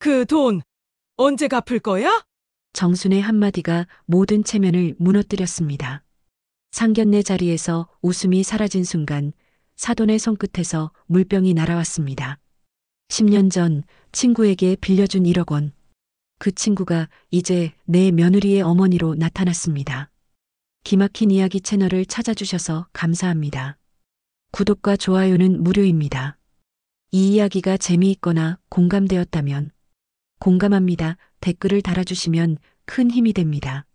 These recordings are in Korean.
그 돈 언제 갚을 거야? 정순의 한마디가 모든 체면을 무너뜨렸습니다. 상견례 자리에서 웃음이 사라진 순간 사돈의 손끝에서 물병이 날아왔습니다. 10년 전 친구에게 빌려준 1억 원. 그 친구가 이제 내 며느리의 어머니로 나타났습니다. 기막힌 이야기 채널을 찾아주셔서 감사합니다. 구독과 좋아요는 무료입니다. 이 이야기가 재미있거나 공감되었다면 공감합니다. 댓글을 달아주시면 큰 힘이 됩니다.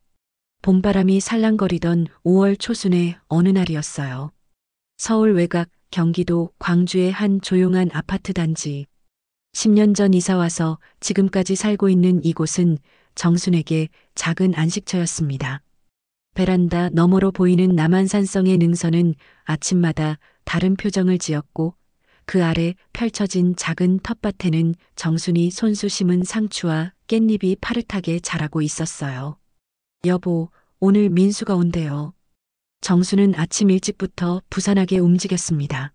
봄바람이 살랑거리던 5월 초순의 어느 날이었어요. 서울 외곽 경기도 광주의 한 조용한 아파트 단지. 10년 전 이사와서 지금까지 살고 있는 이곳은 정순에게 작은 안식처였습니다. 베란다 너머로 보이는 남한산성의 능선은 아침마다 다른 표정을 지었고 그 아래 펼쳐진 작은 텃밭에는 정순이 손수 심은 상추와 깻잎이 파릇하게 자라고 있었어요. 여보, 오늘 민수가 온대요. 정수는 아침 일찍부터 부산하게 움직였습니다.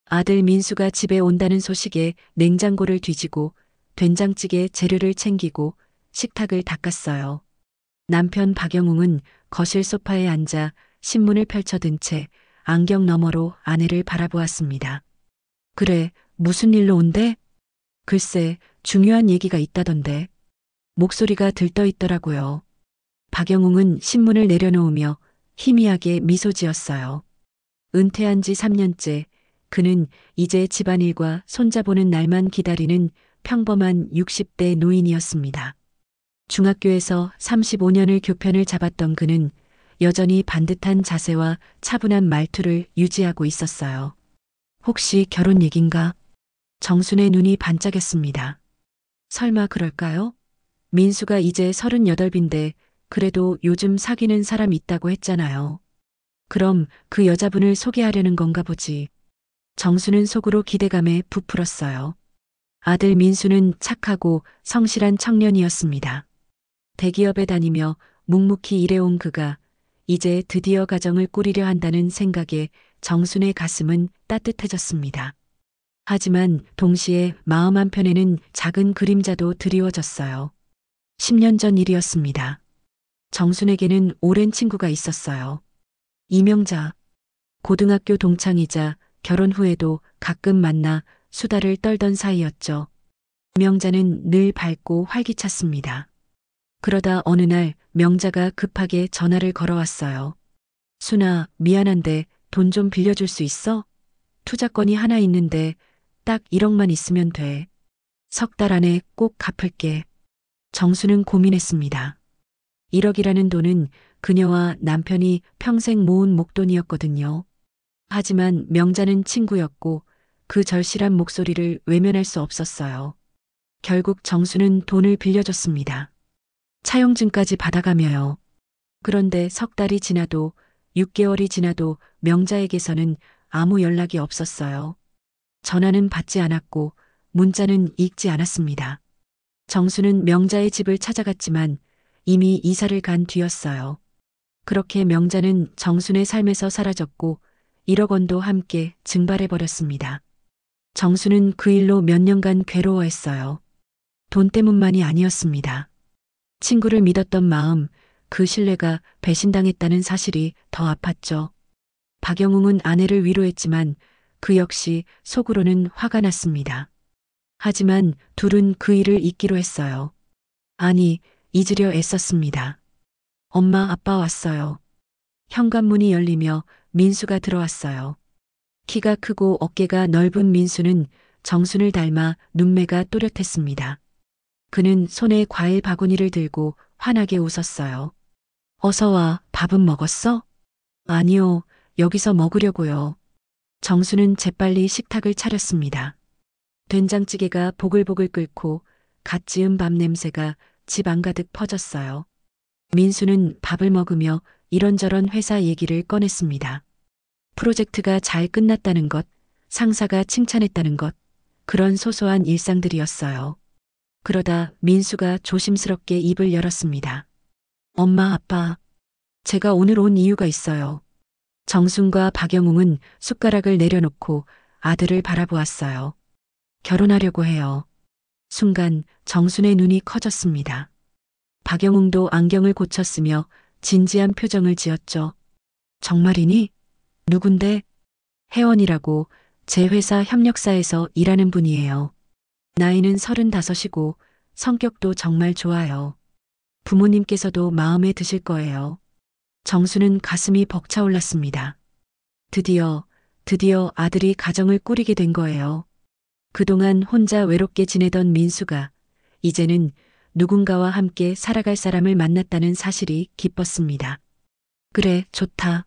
아들 민수가 집에 온다는 소식에 냉장고를 뒤지고 된장찌개 재료를 챙기고 식탁을 닦았어요. 남편 박영웅은 거실 소파에 앉아 신문을 펼쳐든 채 안경 너머로 아내를 바라보았습니다. 그래, 무슨 일로 온대? 글쎄, 중요한 얘기가 있다던데. 목소리가 들떠 있더라고요. 박영웅은 신문을 내려놓으며 희미하게 미소 지었어요. 은퇴한 지 3년째, 그는 이제 집안일과 손자보는 날만 기다리는 평범한 60대 노인이었습니다. 중학교에서 35년을 교편을 잡았던 그는 여전히 반듯한 자세와 차분한 말투를 유지하고 있었어요. 혹시 결혼 얘긴가? 정순의 눈이 반짝였습니다. 설마 그럴까요? 민수가 이제 38인데 그래도 요즘 사귀는 사람 있다고 했잖아요. 그럼 그 여자분을 소개하려는 건가 보지. 정수는 속으로 기대감에 부풀었어요. 아들 민수는 착하고 성실한 청년이었습니다. 대기업에 다니며 묵묵히 일해온 그가 이제 드디어 가정을 꾸리려 한다는 생각에 정순의 가슴은 따뜻해졌습니다. 하지만 동시에 마음 한편에는 작은 그림자도 드리워졌어요. 10년 전 일이었습니다. 정순에게는 오랜 친구가 있었어요. 이명자. 고등학교 동창이자 결혼 후에도 가끔 만나 수다를 떨던 사이였죠. 이명자는 늘 밝고 활기찼습니다. 그러다 어느 날 명자가 급하게 전화를 걸어왔어요. 순아, 미안한데 돈 좀 빌려줄 수 있어? 투자권이 하나 있는데 딱 1억만 있으면 돼. 3달 안에 꼭 갚을게. 정수는 고민했습니다. 1억이라는 돈은 그녀와 남편이 평생 모은 목돈이었거든요. 하지만 명자는 친구였고 그 절실한 목소리를 외면할 수 없었어요. 결국 정수는 돈을 빌려줬습니다. 차용증까지 받아가며요. 그런데 3달이 지나도 6개월이 지나도 명자에게서는 아무 연락이 없었어요. 전화는 받지 않았고 문자는 읽지 않았습니다. 정수는 명자의 집을 찾아갔지만 이미 이사를 간 뒤였어요. 그렇게 명자는 정순의 삶에서 사라졌고 1억 원도 함께 증발해버렸습니다. 정수는 그 일로 몇 년간 괴로워했어요. 돈 때문만이 아니었습니다. 친구를 믿었던 마음, 그 신뢰가 배신당했다는 사실이 더 아팠죠. 박영웅은 아내를 위로했지만 그 역시 속으로는 화가 났습니다. 하지만 둘은 그 일을 잊기로 했어요. 아니, 잊으려 애썼습니다. 엄마, 아빠 왔어요. 현관문이 열리며 민수가 들어왔어요. 키가 크고 어깨가 넓은 민수는 정순을 닮아 눈매가 또렷했습니다. 그는 손에 과일 바구니를 들고 환하게 웃었어요. 어서 와, 밥은 먹었어? 아니요, 여기서 먹으려고요. 정수는 재빨리 식탁을 차렸습니다. 된장찌개가 보글보글 끓고 갓 지은 밥 냄새가 집 안가득 퍼졌어요. 민수는 밥을 먹으며 이런저런 회사 얘기를 꺼냈습니다. 프로젝트가 잘 끝났다는 것, 상사가 칭찬했다는 것, 그런 소소한 일상들이었어요. 그러다 민수가 조심스럽게 입을 열었습니다. 엄마, 아빠, 제가 오늘 온 이유가 있어요. 정순과 박영웅은 숟가락을 내려놓고 아들을 바라보았어요. 결혼하려고 해요. 순간 정순의 눈이 커졌습니다. 박영웅도 안경을 고쳤으며 진지한 표정을 지었죠. 정말이니? 누군데? 혜원이라고 제 회사 협력사에서 일하는 분이에요. 나이는 35이고 성격도 정말 좋아요. 부모님께서도 마음에 드실 거예요. 정수는 가슴이 벅차올랐습니다. 드디어 아들이 가정을 꾸리게 된 거예요. 그동안 혼자 외롭게 지내던 민수가 이제는 누군가와 함께 살아갈 사람을 만났다는 사실이 기뻤습니다. 그래, 좋다.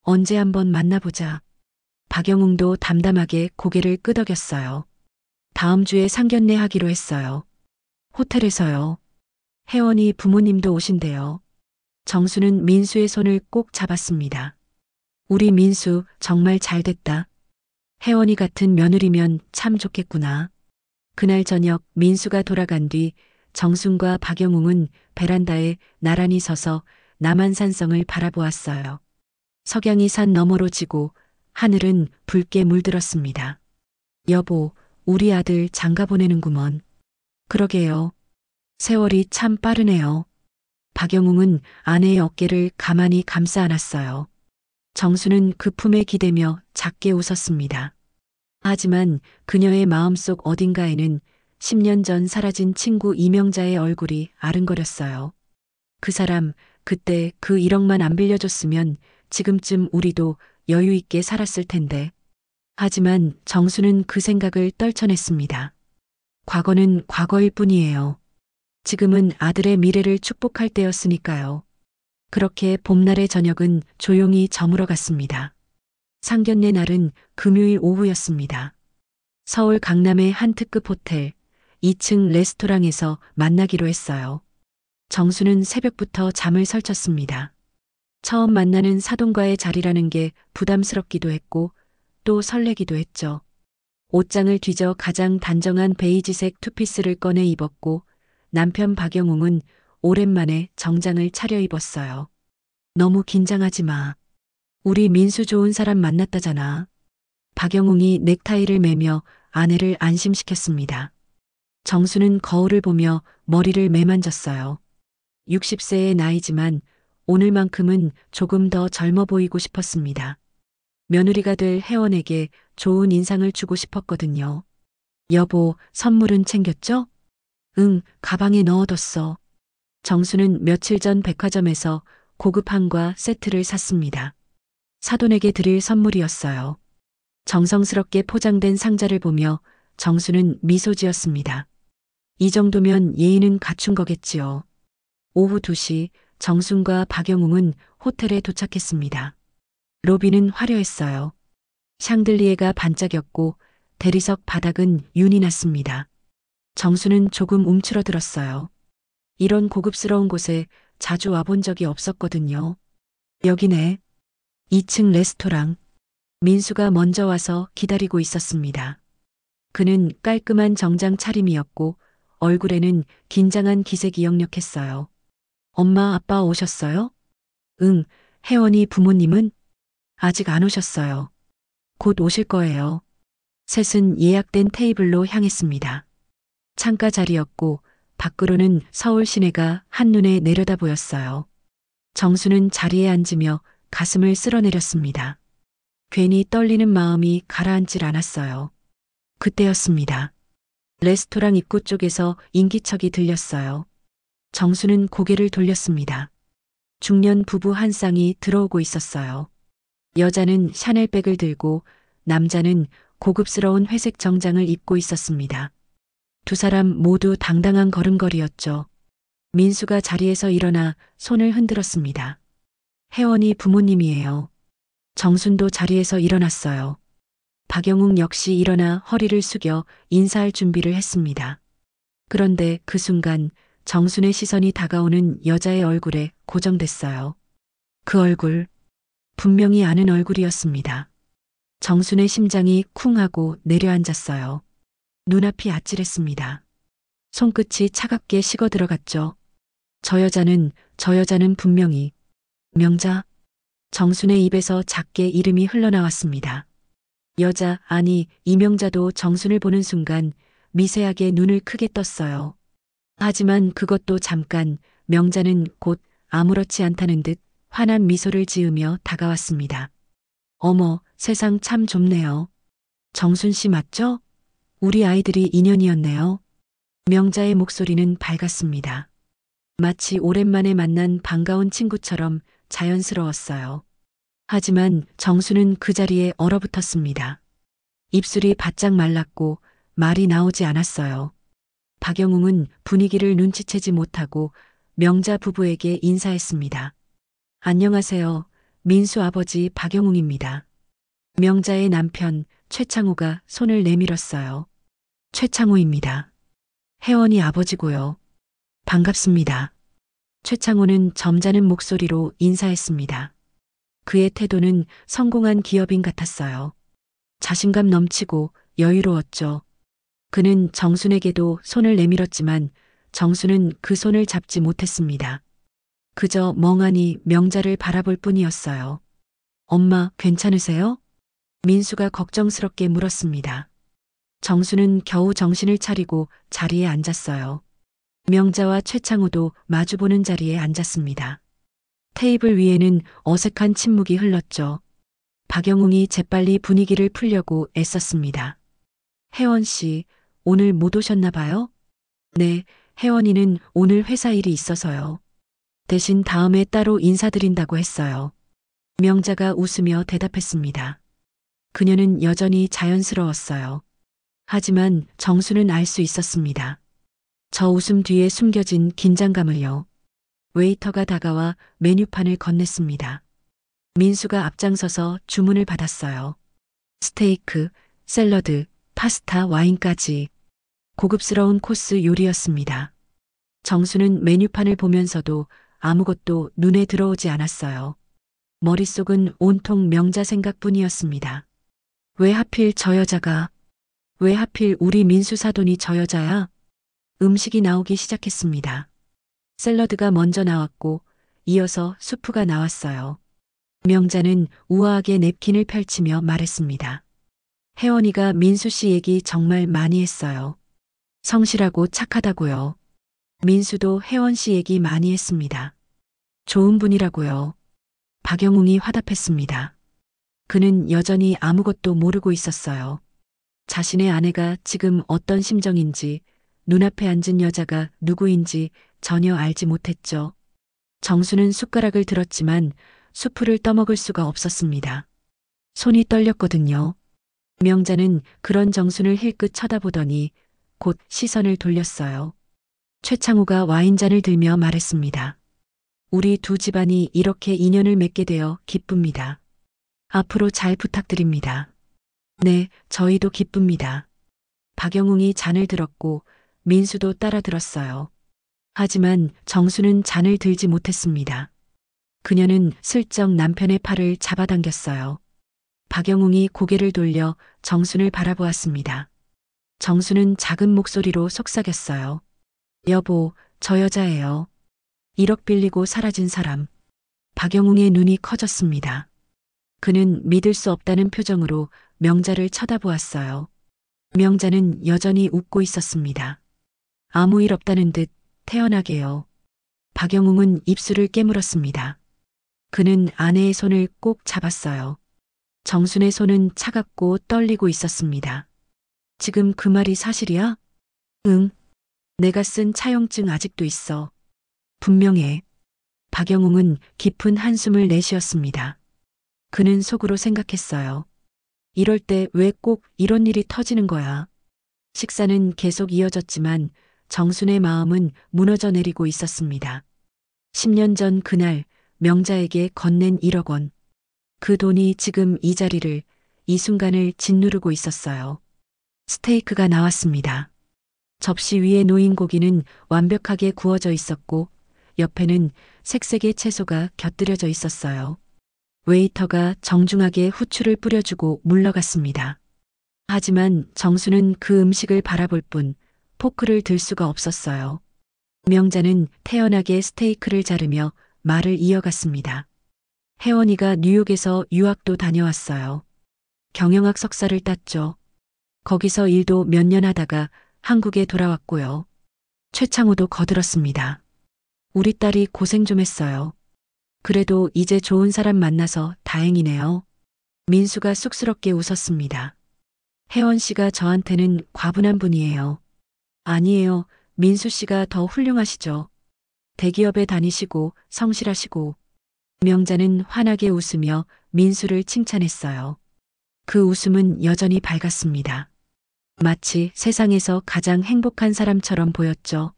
언제 한번 만나보자. 박영웅도 담담하게 고개를 끄덕였어요. 다음 주에 상견례 하기로 했어요. 호텔에서요. 혜원이 부모님도 오신대요. 정수는 민수의 손을 꼭 잡았습니다. 우리 민수 정말 잘됐다. 혜원이 같은 며느리면 참 좋겠구나. 그날 저녁 민수가 돌아간 뒤 정순과 박영웅은 베란다에 나란히 서서 남한산성을 바라보았어요. 석양이 산 너머로 지고 하늘은 붉게 물들었습니다. 여보, 우리 아들 장가 보내는구먼. 그러게요. 세월이 참 빠르네요. 박영웅은 아내의 어깨를 가만히 감싸 안았어요. 정수는 그 품에 기대며 작게 웃었습니다. 하지만 그녀의 마음속 어딘가에는 10년 전 사라진 친구 이명자의 얼굴이 아른거렸어요. 그 사람, 그때 그 1억만 안 빌려줬으면 지금쯤 우리도 여유 있게 살았을 텐데. 하지만 정수는 그 생각을 떨쳐냈습니다. 과거는 과거일 뿐이에요. 지금은 아들의 미래를 축복할 때였으니까요. 그렇게 봄날의 저녁은 조용히 저물어 갔습니다. 상견례 날은 금요일 오후였습니다. 서울 강남의 한 특급 호텔 2층 레스토랑에서 만나기로 했어요. 정수는 새벽부터 잠을 설쳤습니다. 처음 만나는 사돈과의 자리라는 게 부담스럽기도 했고 또 설레기도 했죠. 옷장을 뒤져 가장 단정한 베이지색 투피스를 꺼내 입었고 남편 박영웅은 오랜만에 정장을 차려입었어요. 너무 긴장하지 마. 우리 민수 좋은 사람 만났다잖아. 박영웅이 넥타이를 매며 아내를 안심시켰습니다. 정수는 거울을 보며 머리를 매만졌어요. 60세의 나이지만 오늘만큼은 조금 더 젊어 보이고 싶었습니다. 며느리가 될 혜원에게 좋은 인상을 주고 싶었거든요. 여보, 선물은 챙겼죠? 응, 가방에 넣어뒀어. 정수는 며칠 전 백화점에서 고급 한과 세트를 샀습니다. 사돈에게 드릴 선물이었어요. 정성스럽게 포장된 상자를 보며 정수는 미소 지었습니다. 이 정도면 예의는 갖춘 거겠지요. 오후 2시 정순과 박영웅은 호텔에 도착했습니다. 로비는 화려했어요. 샹들리에가 반짝였고 대리석 바닥은 윤이 났습니다. 정수는 조금 움츠러들었어요. 이런 고급스러운 곳에 자주 와본 적이 없었거든요. 여기네. 2층 레스토랑. 민수가 먼저 와서 기다리고 있었습니다. 그는 깔끔한 정장 차림이었고 얼굴에는 긴장한 기색이 역력했어요. 엄마, 아빠 오셨어요? 응, 혜원이 부모님은? 아직 안 오셨어요. 곧 오실 거예요. 셋은 예약된 테이블로 향했습니다. 창가 자리였고 밖으로는 서울 시내가 한눈에 내려다 보였어요. 정수는 자리에 앉으며 가슴을 쓸어내렸습니다. 괜히 떨리는 마음이 가라앉질 않았어요. 그때였습니다. 레스토랑 입구 쪽에서 인기척이 들렸어요. 정수는 고개를 돌렸습니다. 중년 부부 한 쌍이 들어오고 있었어요. 여자는 샤넬백을 들고 남자는 고급스러운 회색 정장을 입고 있었습니다. 두 사람 모두 당당한 걸음걸이였죠. 민수가 자리에서 일어나 손을 흔들었습니다. 혜원이 부모님이에요. 정순도 자리에서 일어났어요. 박영웅 역시 일어나 허리를 숙여 인사할 준비를 했습니다. 그런데 그 순간 정순의 시선이 다가오는 여자의 얼굴에 고정됐어요. 그 얼굴, 분명히 아는 얼굴이었습니다. 정순의 심장이 쿵 하고 내려앉았어요. 눈앞이 아찔했습니다. 손끝이 차갑게 식어 들어갔죠. 저 여자는 분명히 명자. 정순의 입에서 작게 이름이 흘러나왔습니다. 여자, 아니 이명자도 정순을 보는 순간 미세하게 눈을 크게 떴어요. 하지만 그것도 잠깐, 명자는 곧 아무렇지 않다는 듯 환한 미소를 지으며 다가왔습니다. 어머, 세상 참 좁네요. 정순 씨 맞죠? 우리 아이들이 인연이었네요. 명자의 목소리는 밝았습니다. 마치 오랜만에 만난 반가운 친구처럼 자연스러웠어요. 하지만 정수는 그 자리에 얼어붙었습니다. 입술이 바짝 말랐고 말이 나오지 않았어요. 박영웅은 분위기를 눈치채지 못하고 명자 부부에게 인사했습니다. 안녕하세요. 민수 아버지 박영웅입니다. 명자의 남편 최창호가 손을 내밀었어요. 최창호입니다. 혜원이 아버지고요. 반갑습니다. 최창호는 점잖은 목소리로 인사했습니다. 그의 태도는 성공한 기업인 같았어요. 자신감 넘치고 여유로웠죠. 그는 정순에게도 손을 내밀었지만 정순은 그 손을 잡지 못했습니다. 그저 멍하니 명자를 바라볼 뿐이었어요. 엄마, 괜찮으세요? 민수가 걱정스럽게 물었습니다. 정수는 겨우 정신을 차리고 자리에 앉았어요. 명자와 최창호도 마주보는 자리에 앉았습니다. 테이블 위에는 어색한 침묵이 흘렀죠. 박영웅이 재빨리 분위기를 풀려고 애썼습니다. 혜원 씨, 오늘 못 오셨나 봐요? 네, 혜원이는 오늘 회사 일이 있어서요. 대신 다음에 따로 인사드린다고 했어요. 명자가 웃으며 대답했습니다. 그녀는 여전히 자연스러웠어요. 하지만 정수는 알 수 있었습니다. 저 웃음 뒤에 숨겨진 긴장감을요. 웨이터가 다가와 메뉴판을 건넸습니다. 민수가 앞장서서 주문을 받았어요. 스테이크, 샐러드, 파스타, 와인까지. 고급스러운 코스 요리였습니다. 정수는 메뉴판을 보면서도 아무것도 눈에 들어오지 않았어요. 머릿속은 온통 명자 생각뿐이었습니다. 왜 하필 저 여자가, 왜 하필 우리 민수 사돈이 저 여자야? 음식이 나오기 시작했습니다. 샐러드가 먼저 나왔고 이어서 수프가 나왔어요. 명자는 우아하게 냅킨을 펼치며 말했습니다. 혜원이가 민수 씨 얘기 정말 많이 했어요. 성실하고 착하다고요. 민수도 혜원 씨 얘기 많이 했습니다. 좋은 분이라고요. 박영웅이 화답했습니다. 그는 여전히 아무것도 모르고 있었어요. 자신의 아내가 지금 어떤 심정인지, 눈앞에 앉은 여자가 누구인지 전혀 알지 못했죠. 정수는 숟가락을 들었지만 수프를 떠먹을 수가 없었습니다. 손이 떨렸거든요. 명자는 그런 정순을 힐끗 쳐다보더니 곧 시선을 돌렸어요. 최창호가 와인잔을 들며 말했습니다. 우리 두 집안이 이렇게 인연을 맺게 되어 기쁩니다. 앞으로 잘 부탁드립니다. 네, 저희도 기쁩니다. 박영웅이 잔을 들었고 민수도 따라 들었어요. 하지만 정수는 잔을 들지 못했습니다. 그녀는 슬쩍 남편의 팔을 잡아당겼어요. 박영웅이 고개를 돌려 정순을 바라보았습니다. 정수는 작은 목소리로 속삭였어요. 여보, 저 여자예요. 1억 빌리고 사라진 사람. 박영웅의 눈이 커졌습니다. 그는 믿을 수 없다는 표정으로 명자를 쳐다보았어요. 명자는 여전히 웃고 있었습니다. 아무 일 없다는 듯 태연하게요. 박영웅은 입술을 깨물었습니다. 그는 아내의 손을 꼭 잡았어요. 정순의 손은 차갑고 떨리고 있었습니다. 지금 그 말이 사실이야? 응. 내가 쓴 차용증 아직도 있어. 분명해. 박영웅은 깊은 한숨을 내쉬었습니다. 그는 속으로 생각했어요. 이럴 때 왜 꼭 이런 일이 터지는 거야? 식사는 계속 이어졌지만 정순의 마음은 무너져 내리고 있었습니다. 10년 전 그날 명자에게 건넨 1억 원. 그 돈이 지금 이 자리를, 이 순간을 짓누르고 있었어요. 스테이크가 나왔습니다. 접시 위에 놓인 고기는 완벽하게 구워져 있었고 옆에는 색색의 채소가 곁들여져 있었어요. 웨이터가 정중하게 후추를 뿌려주고 물러갔습니다. 하지만 정수는 그 음식을 바라볼 뿐 포크를 들 수가 없었어요. 명자는 태연하게 스테이크를 자르며 말을 이어갔습니다. 혜원이가 뉴욕에서 유학도 다녀왔어요. 경영학 석사를 땄죠. 거기서 일도 몇 년 하다가 한국에 돌아왔고요. 최창호도 거들었습니다. 우리 딸이 고생 좀 했어요. 그래도 이제 좋은 사람 만나서 다행이네요. 민수가 쑥스럽게 웃었습니다. 혜원 씨가 저한테는 과분한 분이에요. 아니에요. 민수 씨가 더 훌륭하시죠. 대기업에 다니시고 성실하시고. 명자는 환하게 웃으며 민수를 칭찬했어요. 그 웃음은 여전히 밝았습니다. 마치 세상에서 가장 행복한 사람처럼 보였죠.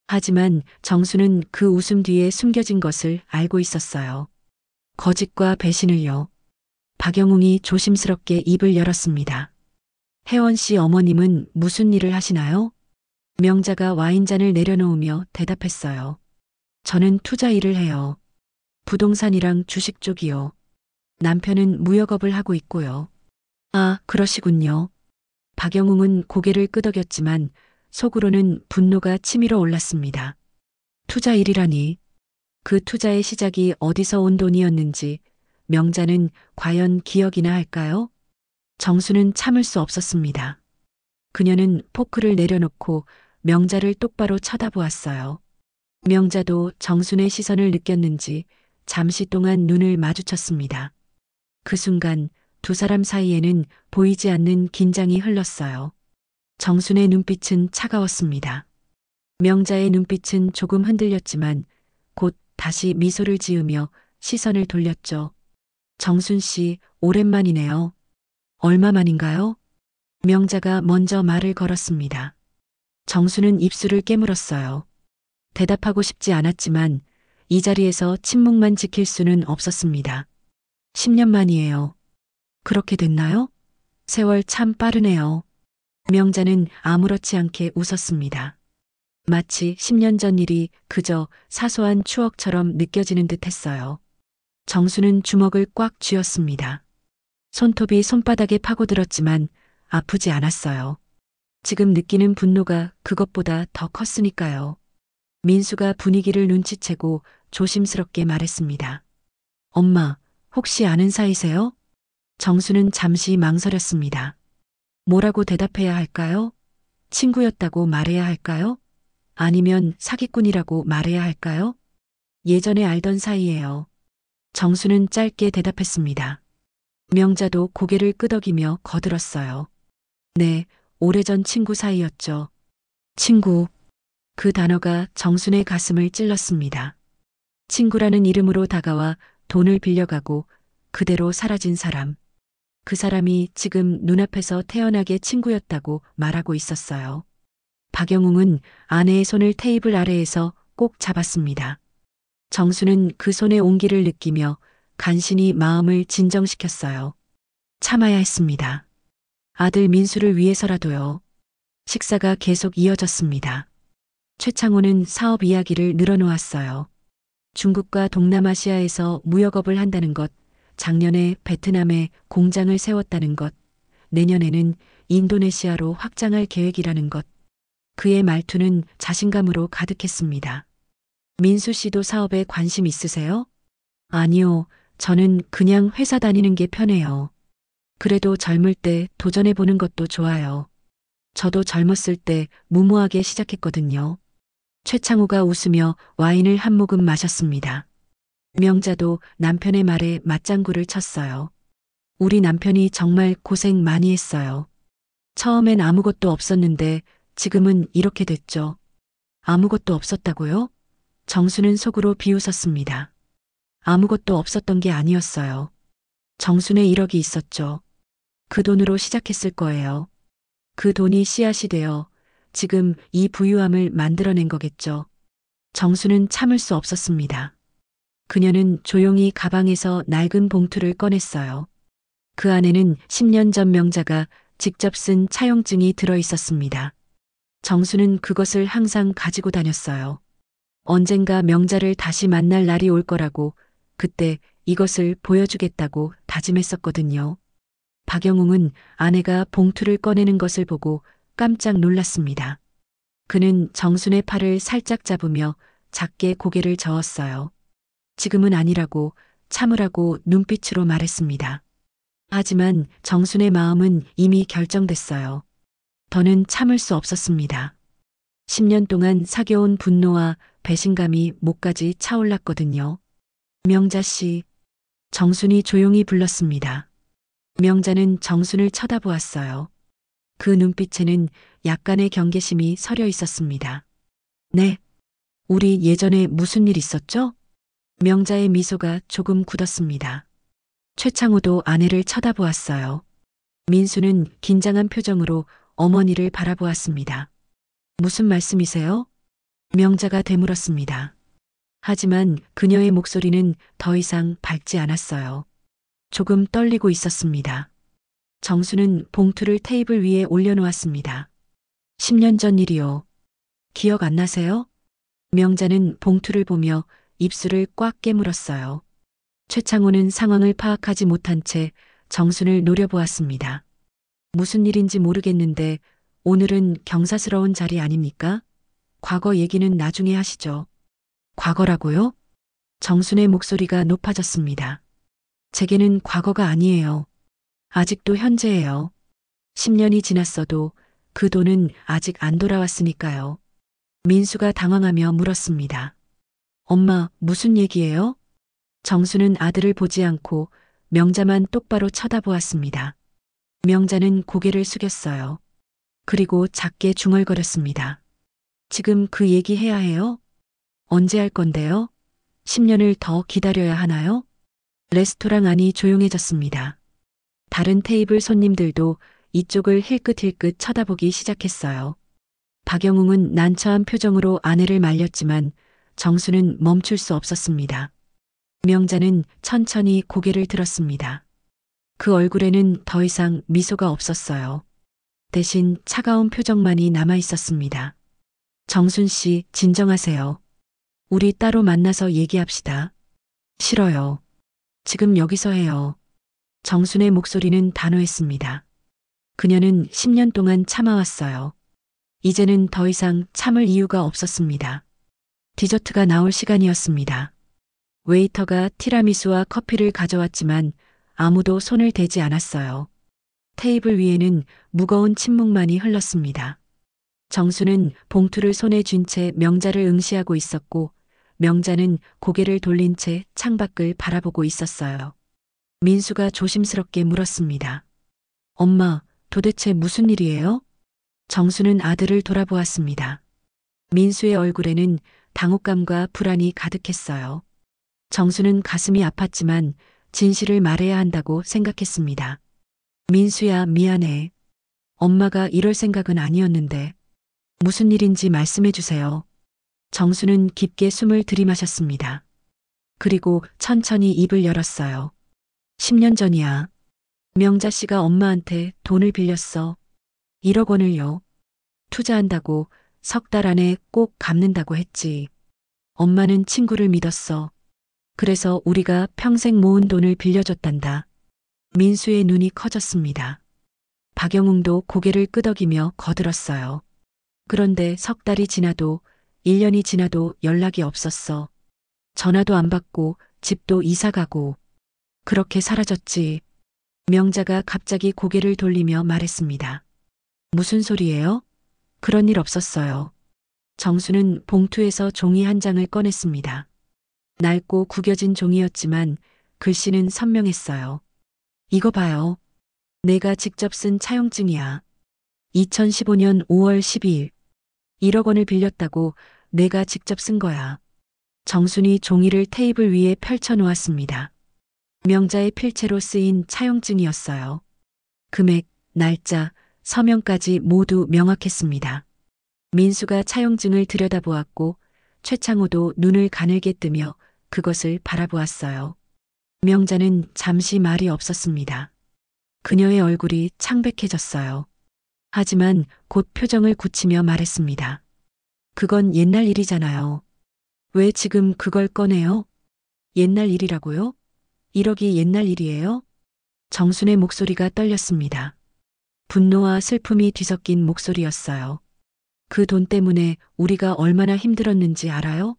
하지만 정수는 그 웃음 뒤에 숨겨진 것을 알고 있었어요. 거짓과 배신을요. 박영웅이 조심스럽게 입을 열었습니다. 혜원 씨 어머님은 무슨 일을 하시나요? 명자가 와인잔을 내려놓으며 대답했어요. 저는 투자 일을 해요. 부동산이랑 주식 쪽이요. 남편은 무역업을 하고 있고요. 아, 그러시군요. 박영웅은 고개를 끄덕였지만 속으로는 분노가 치밀어 올랐습니다. 투자 일이라니. 그 투자의 시작이 어디서 온 돈이었는지 명자는 과연 기억이나 할까요? 정수는 참을 수 없었습니다. 그녀는 포크를 내려놓고 명자를 똑바로 쳐다보았어요. 명자도 정순의 시선을 느꼈는지 잠시 동안 눈을 마주쳤습니다. 그 순간 두 사람 사이에는 보이지 않는 긴장이 흘렀어요. 정순의 눈빛은 차가웠습니다. 명자의 눈빛은 조금 흔들렸지만 곧 다시 미소를 지으며 시선을 돌렸죠. 정순 씨, 오랜만이네요. 얼마 만인가요? 명자가 먼저 말을 걸었습니다. 정수는 입술을 깨물었어요. 대답하고 싶지 않았지만 이 자리에서 침묵만 지킬 수는 없었습니다. 10년 만이에요. 그렇게 됐나요? 세월 참 빠르네요. 명자는 아무렇지 않게 웃었습니다. 마치 10년 전 일이 그저 사소한 추억처럼 느껴지는 듯 했어요. 정수는 주먹을 꽉 쥐었습니다. 손톱이 손바닥에 파고들었지만 아프지 않았어요. 지금 느끼는 분노가 그것보다 더 컸으니까요. 민수가 분위기를 눈치채고 조심스럽게 말했습니다. 엄마, 혹시 아는 사이세요? 정수는 잠시 망설였습니다. 뭐라고 대답해야 할까요? 친구였다고 말해야 할까요? 아니면 사기꾼이라고 말해야 할까요? 예전에 알던 사이예요. 정수는 짧게 대답했습니다. 명자도 고개를 끄덕이며 거들었어요. 네, 오래전 친구 사이였죠. 친구. 그 단어가 정순의 가슴을 찔렀습니다. 친구라는 이름으로 다가와 돈을 빌려가고 그대로 사라진 사람. 그 사람이 지금 눈앞에서 태연하게 친구였다고 말하고 있었어요. 박영웅은 아내의 손을 테이블 아래에서 꼭 잡았습니다. 정수는 그 손의 온기를 느끼며 간신히 마음을 진정시켰어요. 참아야 했습니다. 아들 민수를 위해서라도요. 식사가 계속 이어졌습니다. 최창호는 사업 이야기를 늘어놓았어요. 중국과 동남아시아에서 무역업을 한다는 것, 작년에 베트남에 공장을 세웠다는 것, 내년에는 인도네시아로 확장할 계획이라는 것. 그의 말투는 자신감으로 가득했습니다. 민수 씨도 사업에 관심 있으세요? 아니요, 저는 그냥 회사 다니는 게 편해요. 그래도 젊을 때 도전해보는 것도 좋아요. 저도 젊었을 때 무모하게 시작했거든요. 최창호가 웃으며 와인을 한 모금 마셨습니다. 명자도 남편의 말에 맞장구를 쳤어요. 우리 남편이 정말 고생 많이 했어요. 처음엔 아무것도 없었는데 지금은 이렇게 됐죠. 아무것도 없었다고요? 정수는 속으로 비웃었습니다. 아무것도 없었던 게 아니었어요. 정순의 1억이 있었죠. 그 돈으로 시작했을 거예요. 그 돈이 씨앗이 되어 지금 이 부유함을 만들어낸 거겠죠. 정수는 참을 수 없었습니다. 그녀는 조용히 가방에서 낡은 봉투를 꺼냈어요. 그 안에는 10년 전 명자가 직접 쓴 차용증이 들어 있었습니다. 정수는 그것을 항상 가지고 다녔어요. 언젠가 명자를 다시 만날 날이 올 거라고 그때 이것을 보여주겠다고 다짐했었거든요. 박영웅은 아내가 봉투를 꺼내는 것을 보고 깜짝 놀랐습니다. 그는 정순의 팔을 살짝 잡으며 작게 고개를 저었어요. 지금은 아니라고 참으라고 눈빛으로 말했습니다. 하지만 정순의 마음은 이미 결정됐어요. 더는 참을 수 없었습니다. 10년 동안 사겨온 분노와 배신감이 목까지 차올랐거든요. 명자 씨, 정순이 조용히 불렀습니다. 명자는 정순을 쳐다보았어요. 그 눈빛에는 약간의 경계심이 서려 있었습니다. 네. 우리 예전에 무슨 일 있었죠? 명자의 미소가 조금 굳었습니다. 최창호도 아내를 쳐다보았어요. 민수는 긴장한 표정으로 어머니를 바라보았습니다. 무슨 말씀이세요? 명자가 되물었습니다. 하지만 그녀의 목소리는 더 이상 밝지 않았어요. 조금 떨리고 있었습니다. 정수는 봉투를 테이블 위에 올려놓았습니다. 10년 전 일이요. 기억 안 나세요? 명자는 봉투를 보며 입술을 꽉 깨물었어요. 최창호는 상황을 파악하지 못한 채 정순을 노려보았습니다. 무슨 일인지 모르겠는데 오늘은 경사스러운 자리 아닙니까? 과거 얘기는 나중에 하시죠. 과거라고요? 정순의 목소리가 높아졌습니다. 제게는 과거가 아니에요. 아직도 현재예요. 10년이 지났어도 그 돈은 아직 안 돌아왔으니까요. 민수가 당황하며 물었습니다. 엄마, 무슨 얘기예요? 정수는 아들을 보지 않고 명자만 똑바로 쳐다보았습니다. 명자는 고개를 숙였어요. 그리고 작게 중얼거렸습니다. 지금 그 얘기 해야 해요? 언제 할 건데요? 10년을 더 기다려야 하나요? 레스토랑 안이 조용해졌습니다. 다른 테이블 손님들도 이쪽을 힐끗힐끗 쳐다보기 시작했어요. 박영웅은 난처한 표정으로 아내를 말렸지만 정수는 멈출 수 없었습니다. 명자는 천천히 고개를 들었습니다. 그 얼굴에는 더 이상 미소가 없었어요. 대신 차가운 표정만이 남아 있었습니다. 정순 씨, 진정하세요. 우리 따로 만나서 얘기합시다. 싫어요. 지금 여기서 해요. 정순의 목소리는 단호했습니다. 그녀는 10년 동안 참아왔어요. 이제는 더 이상 참을 이유가 없었습니다. 디저트가 나올 시간이었습니다. 웨이터가 티라미수와 커피를 가져왔지만 아무도 손을 대지 않았어요. 테이블 위에는 무거운 침묵만이 흘렀습니다. 정수는 봉투를 손에 쥔 채 명자를 응시하고 있었고 명자는 고개를 돌린 채 창밖을 바라보고 있었어요. 민수가 조심스럽게 물었습니다. 엄마, 도대체 무슨 일이에요? 정수는 아들을 돌아보았습니다. 민수의 얼굴에는 당혹감과 불안이 가득했어요. 정수는 가슴이 아팠지만 진실을 말해야 한다고 생각했습니다. 민수야, 미안해. 엄마가 이럴 생각은 아니었는데. 무슨 일인지 말씀해 주세요. 정수는 깊게 숨을 들이마셨습니다. 그리고 천천히 입을 열었어요. 10년 전이야. 명자 씨가 엄마한테 돈을 빌렸어. 1억 원을요. 투자한다고 3달 안에 꼭 갚는다고 했지. 엄마는 친구를 믿었어. 그래서 우리가 평생 모은 돈을 빌려줬단다. 민수의 눈이 커졌습니다. 박영웅도 고개를 끄덕이며 거들었어요. 그런데 3달이 지나도 1년이 지나도 연락이 없었어. 전화도 안 받고 집도 이사 가고 그렇게 사라졌지. 명자가 갑자기 고개를 돌리며 말했습니다. 무슨 소리예요? 그런 일 없었어요. 정수는 봉투에서 종이 한 장을 꺼냈습니다. 낡고 구겨진 종이였지만 글씨는 선명했어요. 이거 봐요. 내가 직접 쓴 차용증이야. 2015년 5월 12일. 1억 원을 빌렸다고 내가 직접 쓴 거야. 정순이 종이를 테이블 위에 펼쳐 놓았습니다. 명자의 필체로 쓰인 차용증이었어요. 금액, 날짜, 서명까지 모두 명확했습니다. 민수가 차용증을 들여다보았고 최창호도 눈을 가늘게 뜨며 그것을 바라보았어요. 명자는 잠시 말이 없었습니다. 그녀의 얼굴이 창백해졌어요. 하지만 곧 표정을 굳히며 말했습니다. 그건 옛날 일이잖아요. 왜 지금 그걸 꺼내요? 옛날 일이라고요? 1억이 옛날 일이에요? 정순의 목소리가 떨렸습니다. 분노와 슬픔이 뒤섞인 목소리였어요. 그 돈 때문에 우리가 얼마나 힘들었는지 알아요?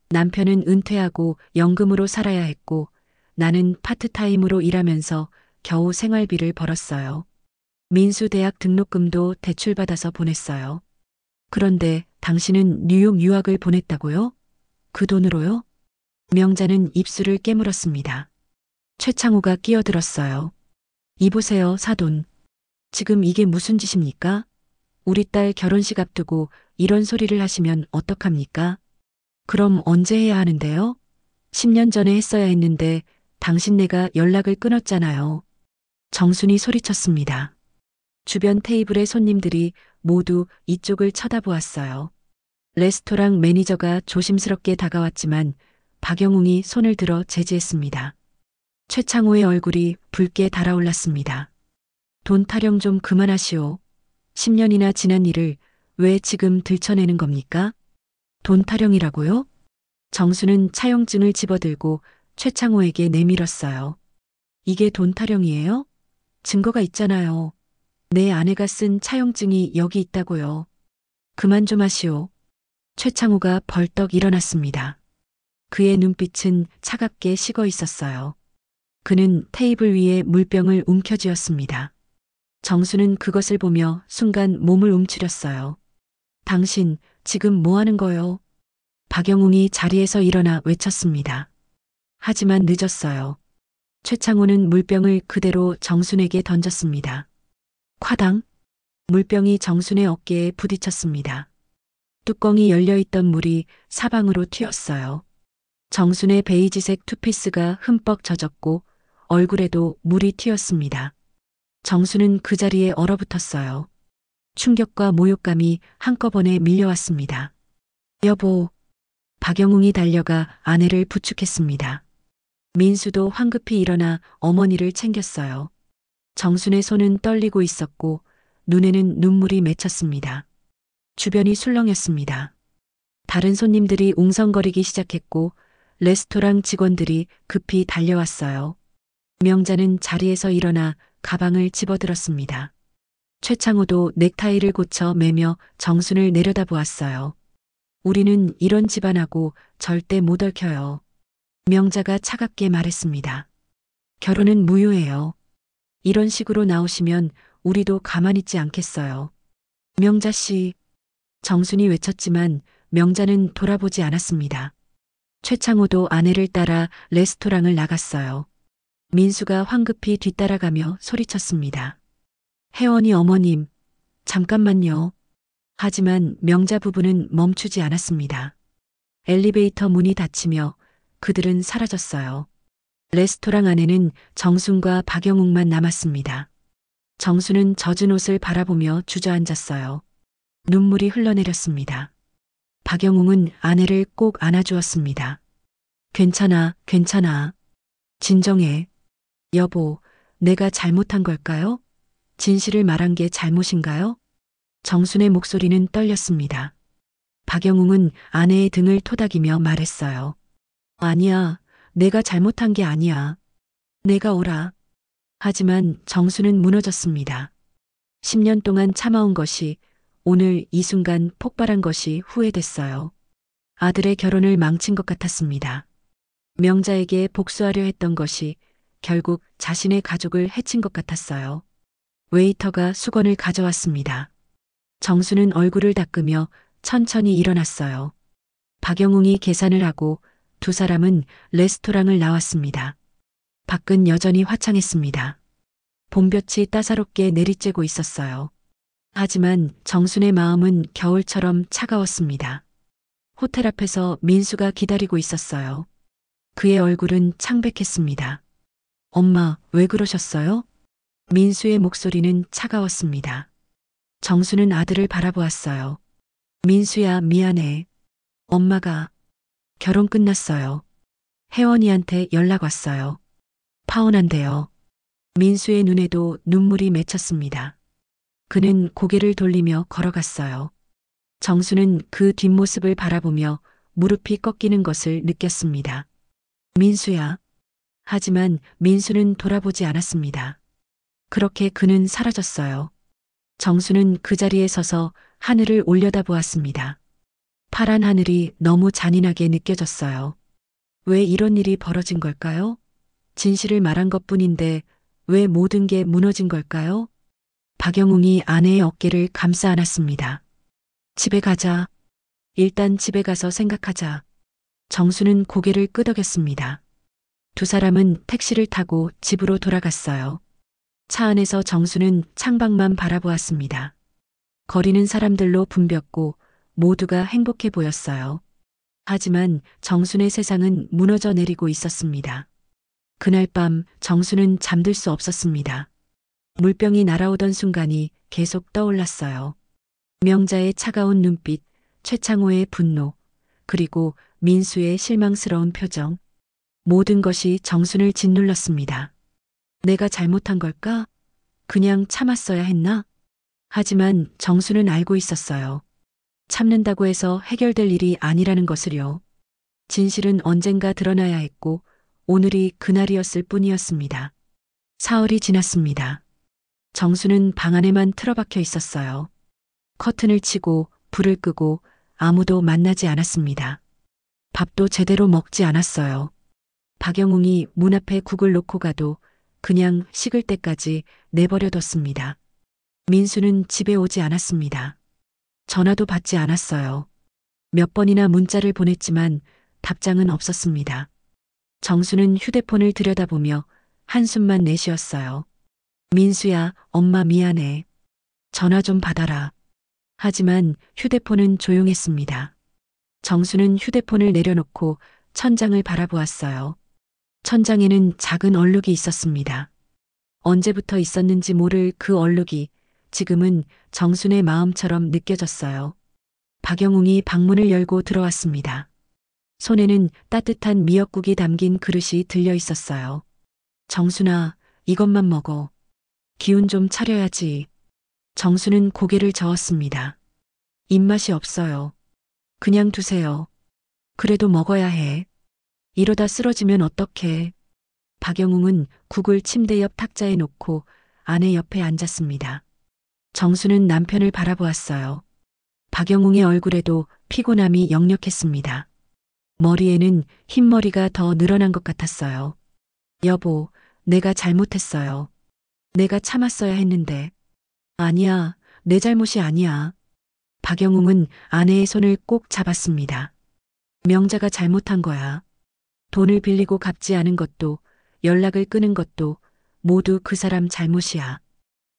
남편은 은퇴하고 연금으로 살아야 했고 나는 파트타임으로 일하면서 겨우 생활비를 벌었어요. 민수 대학 등록금도 대출받아서 보냈어요. 그런데 당신은 뉴욕 유학을 보냈다고요? 그 돈으로요? 명자는 입술을 깨물었습니다. 최창호가 끼어들었어요. 이보세요, 사돈. 지금 이게 무슨 짓입니까? 우리 딸 결혼식 앞두고 이런 소리를 하시면 어떡합니까? 그럼 언제 해야 하는데요? 10년 전에 했어야 했는데 당신네가 연락을 끊었잖아요. 정순이 소리쳤습니다. 주변 테이블의 손님들이 모두 이쪽을 쳐다보았어요. 레스토랑 매니저가 조심스럽게 다가왔지만 박영웅이 손을 들어 제지했습니다. 최창호의 얼굴이 붉게 달아올랐습니다. 돈 타령 좀 그만하시오. 10년이나 지난 일을 왜 지금 들춰내는 겁니까? 돈 타령이라고요? 정수는 차용증을 집어들고 최창호에게 내밀었어요. 이게 돈 타령이에요? 증거가 있잖아요. 내 아내가 쓴 차용증이 여기 있다고요. 그만 좀 하시오. 최창호가 벌떡 일어났습니다. 그의 눈빛은 차갑게 식어 있었어요. 그는 테이블 위에 물병을 움켜쥐었습니다. 정수는 그것을 보며 순간 몸을 움츠렸어요. 당신 지금 뭐 하는 거요? 박영웅이 자리에서 일어나 외쳤습니다. 하지만 늦었어요. 최창호는 물병을 그대로 정순에게 던졌습니다. 콰당! 물병이 정순의 어깨에 부딪혔습니다. 뚜껑이 열려있던 물이 사방으로 튀었어요. 정순의 베이지색 투피스가 흠뻑 젖었고 얼굴에도 물이 튀었습니다. 정수는 그 자리에 얼어붙었어요. 충격과 모욕감이 한꺼번에 밀려왔습니다. 여보. 박영웅이 달려가 아내를 부축했습니다. 민수도 황급히 일어나 어머니를 챙겼어요. 정순의 손은 떨리고 있었고 눈에는 눈물이 맺혔습니다. 주변이 술렁였습니다. 다른 손님들이 웅성거리기 시작했고 레스토랑 직원들이 급히 달려왔어요. 명자는 자리에서 일어나 가방을 집어들었습니다. 최창호도 넥타이를 고쳐 매며 정순을 내려다보았어요. 우리는 이런 집안하고 절대 못 얽혀요. 명자가 차갑게 말했습니다. 결혼은 무효예요. 이런 식으로 나오시면 우리도 가만히 있지 않겠어요. 명자 씨. 정순이 외쳤지만 명자는 돌아보지 않았습니다. 최창호도 아내를 따라 레스토랑을 나갔어요. 민수가 황급히 뒤따라가며 소리쳤습니다. 혜원이 어머님, 잠깐만요. 하지만 명자 부부는 멈추지 않았습니다. 엘리베이터 문이 닫히며 그들은 사라졌어요. 레스토랑 안에는 정순과 박영웅만 남았습니다. 정순은 젖은 옷을 바라보며 주저앉았어요. 눈물이 흘러내렸습니다. 박영웅은 아내를 꼭 안아주었습니다. 괜찮아, 괜찮아. 진정해. 여보, 내가 잘못한 걸까요? 진실을 말한 게 잘못인가요? 정순의 목소리는 떨렸습니다. 박영웅은 아내의 등을 토닥이며 말했어요. 아니야, 내가 잘못한 게 아니야. 내가 옳아. 하지만 정순은 무너졌습니다. 10년 동안 참아온 것이 오늘 이 순간 폭발한 것이 후회됐어요. 아들의 결혼을 망친 것 같았습니다. 명자에게 복수하려 했던 것이 결국 자신의 가족을 해친 것 같았어요. 웨이터가 수건을 가져왔습니다. 정수는 얼굴을 닦으며 천천히 일어났어요. 박영웅이 계산을 하고 두 사람은 레스토랑을 나왔습니다. 밖은 여전히 화창했습니다. 봄볕이 따사롭게 내리쬐고 있었어요. 하지만 정순의 마음은 겨울처럼 차가웠습니다. 호텔 앞에서 민수가 기다리고 있었어요. 그의 얼굴은 창백했습니다. 엄마, 왜 그러셨어요? 민수의 목소리는 차가웠습니다. 정수는 아들을 바라보았어요. 민수야, 미안해. 엄마가 결혼 끝났어요. 혜원이한테 연락 왔어요. 파혼한대요. 민수의 눈에도 눈물이 맺혔습니다. 그는 고개를 돌리며 걸어갔어요. 정수는 그 뒷모습을 바라보며 무릎이 꺾이는 것을 느꼈습니다. 민수야. 하지만 민수는 돌아보지 않았습니다. 그렇게 그는 사라졌어요. 정수는 그 자리에 서서 하늘을 올려다보았습니다. 파란 하늘이 너무 잔인하게 느껴졌어요. 왜 이런 일이 벌어진 걸까요? 진실을 말한 것뿐인데 왜 모든 게 무너진 걸까요? 박영웅이 아내의 어깨를 감싸 안았습니다. 집에 가자. 일단 집에 가서 생각하자. 정수는 고개를 끄덕였습니다. 두 사람은 택시를 타고 집으로 돌아갔어요. 차 안에서 정수는 창밖만 바라보았습니다. 거리는 사람들로 붐볐고 모두가 행복해 보였어요. 하지만 정순의 세상은 무너져 내리고 있었습니다. 그날 밤 정수는 잠들 수 없었습니다. 물병이 날아오던 순간이 계속 떠올랐어요. 명자의 차가운 눈빛, 최창호의 분노, 그리고 민수의 실망스러운 표정. 모든 것이 정순을 짓눌렀습니다. 내가 잘못한 걸까? 그냥 참았어야 했나? 하지만 정수는 알고 있었어요. 참는다고 해서 해결될 일이 아니라는 것을요. 진실은 언젠가 드러나야 했고 오늘이 그날이었을 뿐이었습니다. 사흘이 지났습니다. 정수는 방 안에만 틀어박혀 있었어요. 커튼을 치고 불을 끄고 아무도 만나지 않았습니다. 밥도 제대로 먹지 않았어요. 박영웅이 문 앞에 국을 놓고 가도 그냥 식을 때까지 내버려뒀습니다. 민수는 집에 오지 않았습니다. 전화도 받지 않았어요. 몇 번이나 문자를 보냈지만 답장은 없었습니다. 정수는 휴대폰을 들여다보며 한숨만 내쉬었어요. 민수야, 엄마 미안해. 전화 좀 받아라. 하지만 휴대폰은 조용했습니다. 정수는 휴대폰을 내려놓고 천장을 바라보았어요. 천장에는 작은 얼룩이 있었습니다. 언제부터 있었는지 모를 그 얼룩이 지금은 정순의 마음처럼 느껴졌어요. 박영웅이 방문을 열고 들어왔습니다. 손에는 따뜻한 미역국이 담긴 그릇이 들려 있었어요. 정순아, 이것만 먹어. 기운 좀 차려야지. 정수는 고개를 저었습니다. 입맛이 없어요. 그냥 두세요. 그래도 먹어야 해. 이러다 쓰러지면 어떡해. 박영웅은 국을 침대 옆 탁자에 놓고 아내 옆에 앉았습니다. 정수는 남편을 바라보았어요. 박영웅의 얼굴에도 피곤함이 역력했습니다. 머리에는 흰머리가 더 늘어난 것 같았어요. 여보, 내가 잘못했어요. 내가 참았어야 했는데. 아니야, 내 잘못이 아니야. 박영웅은 아내의 손을 꼭 잡았습니다. 명자가 잘못한 거야. 돈을 빌리고 갚지 않은 것도, 연락을 끊은 것도 모두 그 사람 잘못이야.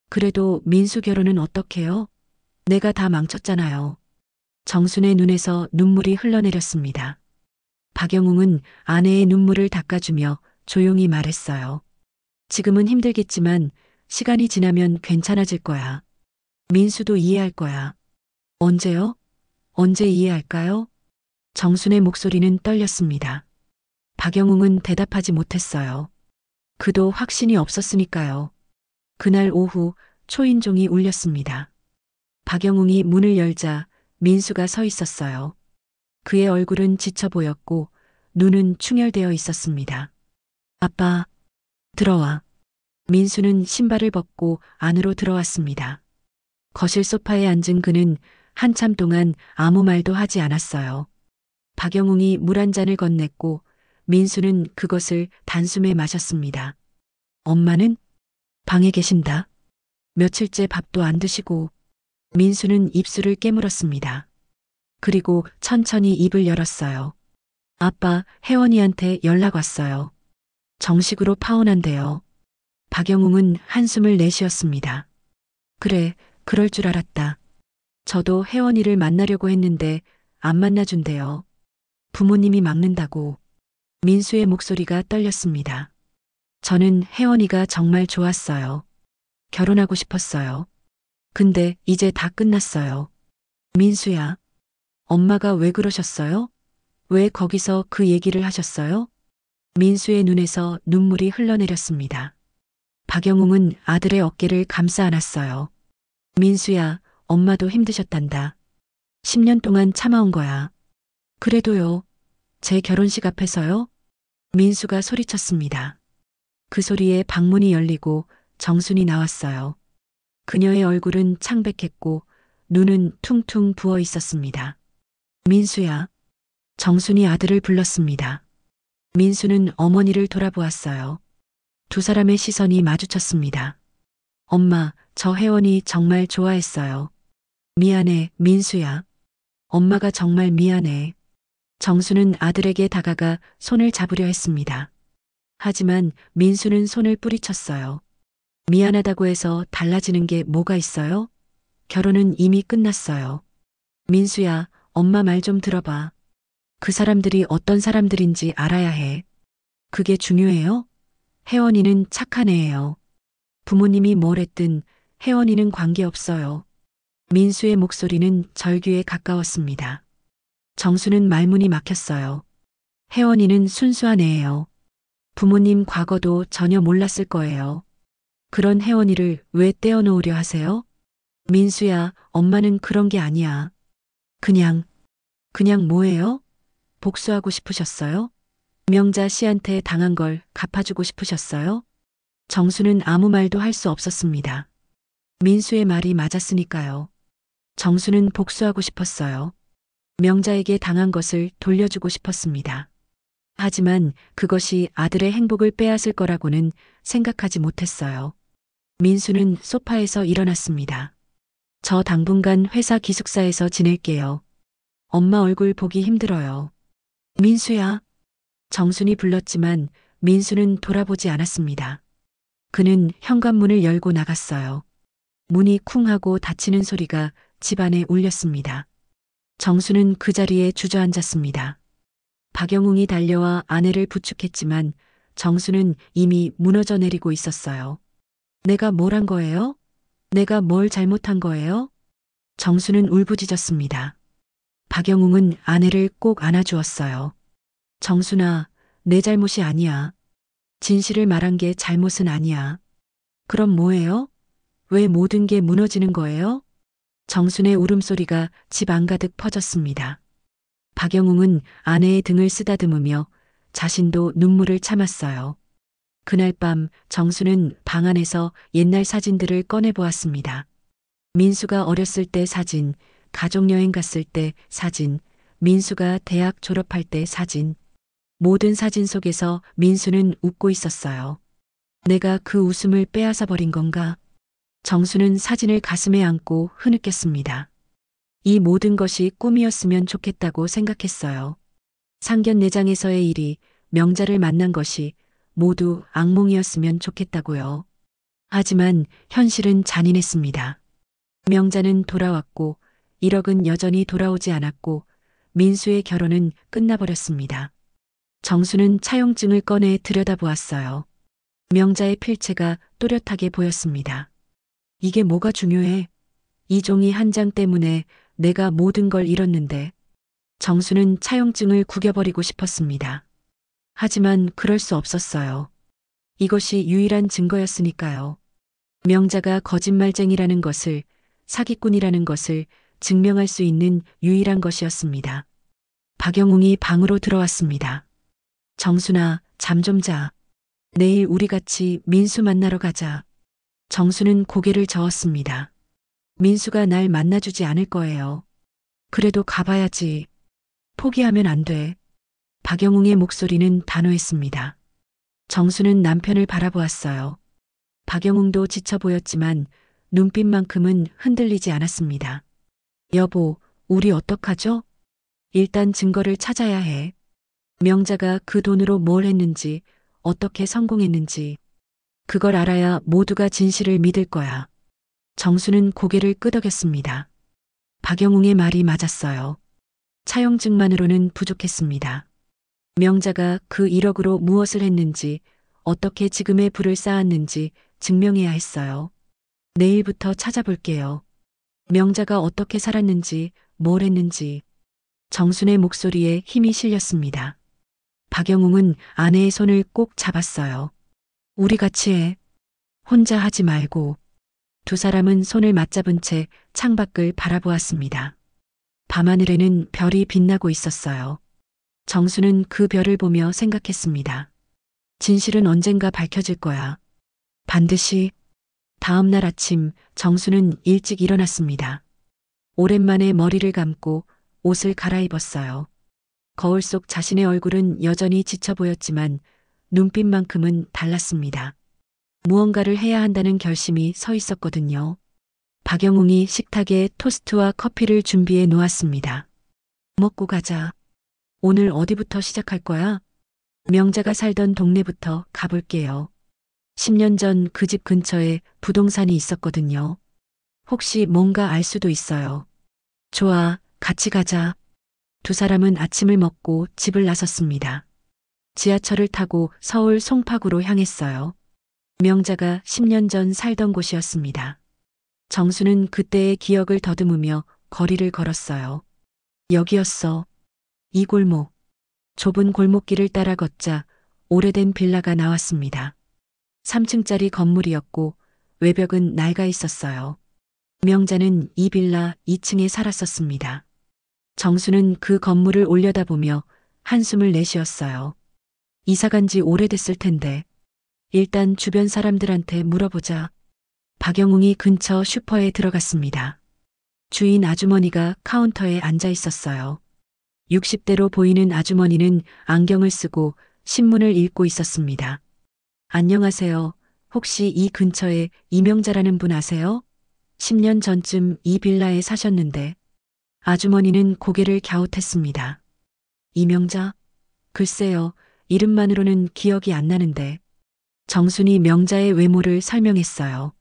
그래도 민수 결혼은 어떡해요? 내가 다 망쳤잖아요. 정순의 눈에서 눈물이 흘러내렸습니다. 박영웅은 아내의 눈물을 닦아주며 조용히 말했어요. 지금은 힘들겠지만 시간이 지나면 괜찮아질 거야. 민수도 이해할 거야. 언제요? 언제 이해할까요? 정순의 목소리는 떨렸습니다. 박영웅은 대답하지 못했어요. 그도 확신이 없었으니까요. 그날 오후 초인종이 울렸습니다. 박영웅이 문을 열자 민수가 서 있었어요. 그의 얼굴은 지쳐 보였고 눈은 충혈되어 있었습니다. 아빠, 들어와. 민수는 신발을 벗고 안으로 들어왔습니다. 거실 소파에 앉은 그는 한참 동안 아무 말도 하지 않았어요. 박영웅이 물 한 잔을 건넸고 민수는 그것을 단숨에 마셨습니다. 엄마는 방에 계신다. 며칠째 밥도 안 드시고. 민수는 입술을 깨물었습니다. 그리고 천천히 입을 열었어요. 아빠, 혜원이한테 연락 왔어요. 정식으로 파혼한대요. 박영웅은 한숨을 내쉬었습니다. 그래, 그럴 줄 알았다. 저도 혜원이를 만나려고 했는데 안 만나준대요. 부모님이 막는다고. 민수의 목소리가 떨렸습니다. 저는 혜원이가 정말 좋았어요. 결혼하고 싶었어요. 근데 이제 다 끝났어요. 민수야, 엄마가 왜 그러셨어요? 왜 거기서 그 얘기를 하셨어요? 민수의 눈에서 눈물이 흘러내렸습니다. 박영웅은 아들의 어깨를 감싸 안았어요. 민수야, 엄마도 힘드셨단다. 10년 동안 참아온 거야. 그래도요, 제 결혼식 앞에서요? 민수가 소리쳤습니다. 그 소리에 방문이 열리고 정순이 나왔어요. 그녀의 얼굴은 창백했고 눈은 퉁퉁 부어 있었습니다. 민수야. 정순이 아들을 불렀습니다. 민수는 어머니를 돌아보았어요. 두 사람의 시선이 마주쳤습니다. 엄마, 저 혜원이 정말 좋아했어요. 미안해, 민수야. 엄마가 정말 미안해. 정수는 아들에게 다가가 손을 잡으려 했습니다. 하지만 민수는 손을 뿌리쳤어요. 미안하다고 해서 달라지는 게 뭐가 있어요? 결혼은 이미 끝났어요. 민수야, 엄마 말 좀 들어봐. 그 사람들이 어떤 사람들인지 알아야 해. 그게 중요해요? 혜원이는 착한 애예요. 부모님이 뭘 했든 혜원이는 관계없어요. 민수의 목소리는 절규에 가까웠습니다. 정수는 말문이 막혔어요. 혜원이는 순수한 애예요. 부모님 과거도 전혀 몰랐을 거예요. 그런 혜원이를 왜 떼어놓으려 하세요? 민수야, 엄마는 그런 게 아니야. 그냥 뭐예요? 복수하고 싶으셨어요? 명자 씨한테 당한 걸 갚아주고 싶으셨어요? 정수는 아무 말도 할 수 없었습니다. 민수의 말이 맞았으니까요. 정수는 복수하고 싶었어요. 명자에게 당한 것을 돌려주고 싶었습니다. 하지만 그것이 아들의 행복을 빼앗을 거라고는 생각하지 못했어요. 민수는 소파에서 일어났습니다. 저 당분간 회사 기숙사에서 지낼게요. 엄마 얼굴 보기 힘들어요. 민수야. 정순이 불렀지만 민수는 돌아보지 않았습니다. 그는 현관문을 열고 나갔어요. 문이 쿵 하고 닫히는 소리가 집안에 울렸습니다. 정수는 그 자리에 주저앉았습니다. 박영웅이 달려와 아내를 부축했지만 정수는 이미 무너져 내리고 있었어요. 내가 뭘 한 거예요? 내가 뭘 잘못한 거예요? 정수는 울부짖었습니다. 박영웅은 아내를 꼭 안아주었어요. 정순아, 내 잘못이 아니야. 진실을 말한 게 잘못은 아니야. 그럼 뭐예요? 왜 모든 게 무너지는 거예요? 정순의 울음소리가 집 안가득 퍼졌습니다. 박영웅은 아내의 등을 쓰다듬으며 자신도 눈물을 참았어요. 그날 밤 정수는 방 안에서 옛날 사진들을 꺼내보았습니다. 민수가 어렸을 때 사진, 가족여행 갔을 때 사진, 민수가 대학 졸업할 때 사진. 모든 사진 속에서 민수는 웃고 있었어요. 내가 그 웃음을 빼앗아 버린 건가? 정수는 사진을 가슴에 안고 흐느꼈습니다. 이 모든 것이 꿈이었으면 좋겠다고 생각했어요. 상견례장에서의 일이, 명자를 만난 것이 모두 악몽이었으면 좋겠다고요. 하지만 현실은 잔인했습니다. 명자는 돌아왔고 1억은 여전히 돌아오지 않았고 민수의 결혼은 끝나버렸습니다. 정수는 차용증을 꺼내 들여다보았어요. 명자의 필체가 또렷하게 보였습니다. 이게 뭐가 중요해? 이 종이 한 장 때문에 내가 모든 걸 잃었는데. 정수는 차용증을 구겨버리고 싶었습니다. 하지만 그럴 수 없었어요. 이것이 유일한 증거였으니까요. 명자가 거짓말쟁이라는 것을, 사기꾼이라는 것을 증명할 수 있는 유일한 것이었습니다. 박영웅이 방으로 들어왔습니다. 정순아, 잠 좀 자. 내일 우리 같이 민수 만나러 가자. 정수는 고개를 저었습니다. 민수가 날 만나주지 않을 거예요. 그래도 가봐야지. 포기하면 안 돼. 박영웅의 목소리는 단호했습니다. 정수는 남편을 바라보았어요. 박영웅도 지쳐 보였지만 눈빛만큼은 흔들리지 않았습니다. 여보, 우리 어떡하죠? 일단 증거를 찾아야 해. 명자가 그 돈으로 뭘 했는지, 어떻게 성공했는지. 그걸 알아야 모두가 진실을 믿을 거야. 정수는 고개를 끄덕였습니다. 박영웅의 말이 맞았어요. 차용증만으로는 부족했습니다. 명자가 그 1억으로 무엇을 했는지, 어떻게 지금의 부를 쌓았는지 증명해야 했어요. 내일부터 찾아볼게요. 명자가 어떻게 살았는지, 뭘 했는지. 정순의 목소리에 힘이 실렸습니다. 박영웅은 아내의 손을 꼭 잡았어요. 우리 같이 해. 혼자 하지 말고. 두 사람은 손을 맞잡은 채 창밖을 바라보았습니다. 밤하늘에는 별이 빛나고 있었어요. 정수는 그 별을 보며 생각했습니다. 진실은 언젠가 밝혀질 거야. 반드시. 다음 날 아침 정수는 일찍 일어났습니다. 오랜만에 머리를 감고 옷을 갈아입었어요. 거울 속 자신의 얼굴은 여전히 지쳐 보였지만 눈빛만큼은 달랐습니다. 무언가를 해야 한다는 결심이 서 있었거든요. 박영웅이 식탁에 토스트와 커피를 준비해 놓았습니다. 먹고 가자. 오늘 어디부터 시작할 거야? 명자가 살던 동네부터 가볼게요. 10년 전 그 집 근처에 부동산이 있었거든요. 혹시 뭔가 알 수도 있어요. 좋아, 같이 가자. 두 사람은 아침을 먹고 집을 나섰습니다. 지하철을 타고 서울 송파구로 향했어요. 명자가 10년 전 살던 곳이었습니다. 정수는 그때의 기억을 더듬으며 거리를 걸었어요. 여기였어. 이 골목. 좁은 골목길을 따라 걷자 오래된 빌라가 나왔습니다. 3층짜리 건물이었고 외벽은 낡아 있었어요. 명자는 이 빌라 2층에 살았었습니다. 정수는 그 건물을 올려다보며 한숨을 내쉬었어요. 이사 간 지 오래됐을 텐데 일단 주변 사람들한테 물어보자. 박영웅이 근처 슈퍼에 들어갔습니다. 주인 아주머니가 카운터에 앉아 있었어요. 60대로 보이는 아주머니는 안경을 쓰고 신문을 읽고 있었습니다. 안녕하세요. 혹시 이 근처에 이명자라는 분 아세요? 10년 전쯤 이 빌라에 사셨는데. 아주머니는 고개를 갸웃했습니다. 이명자? 글쎄요. 이름만으로는 기억이 안 나는데. 정순이 명자의 외모를 설명했어요.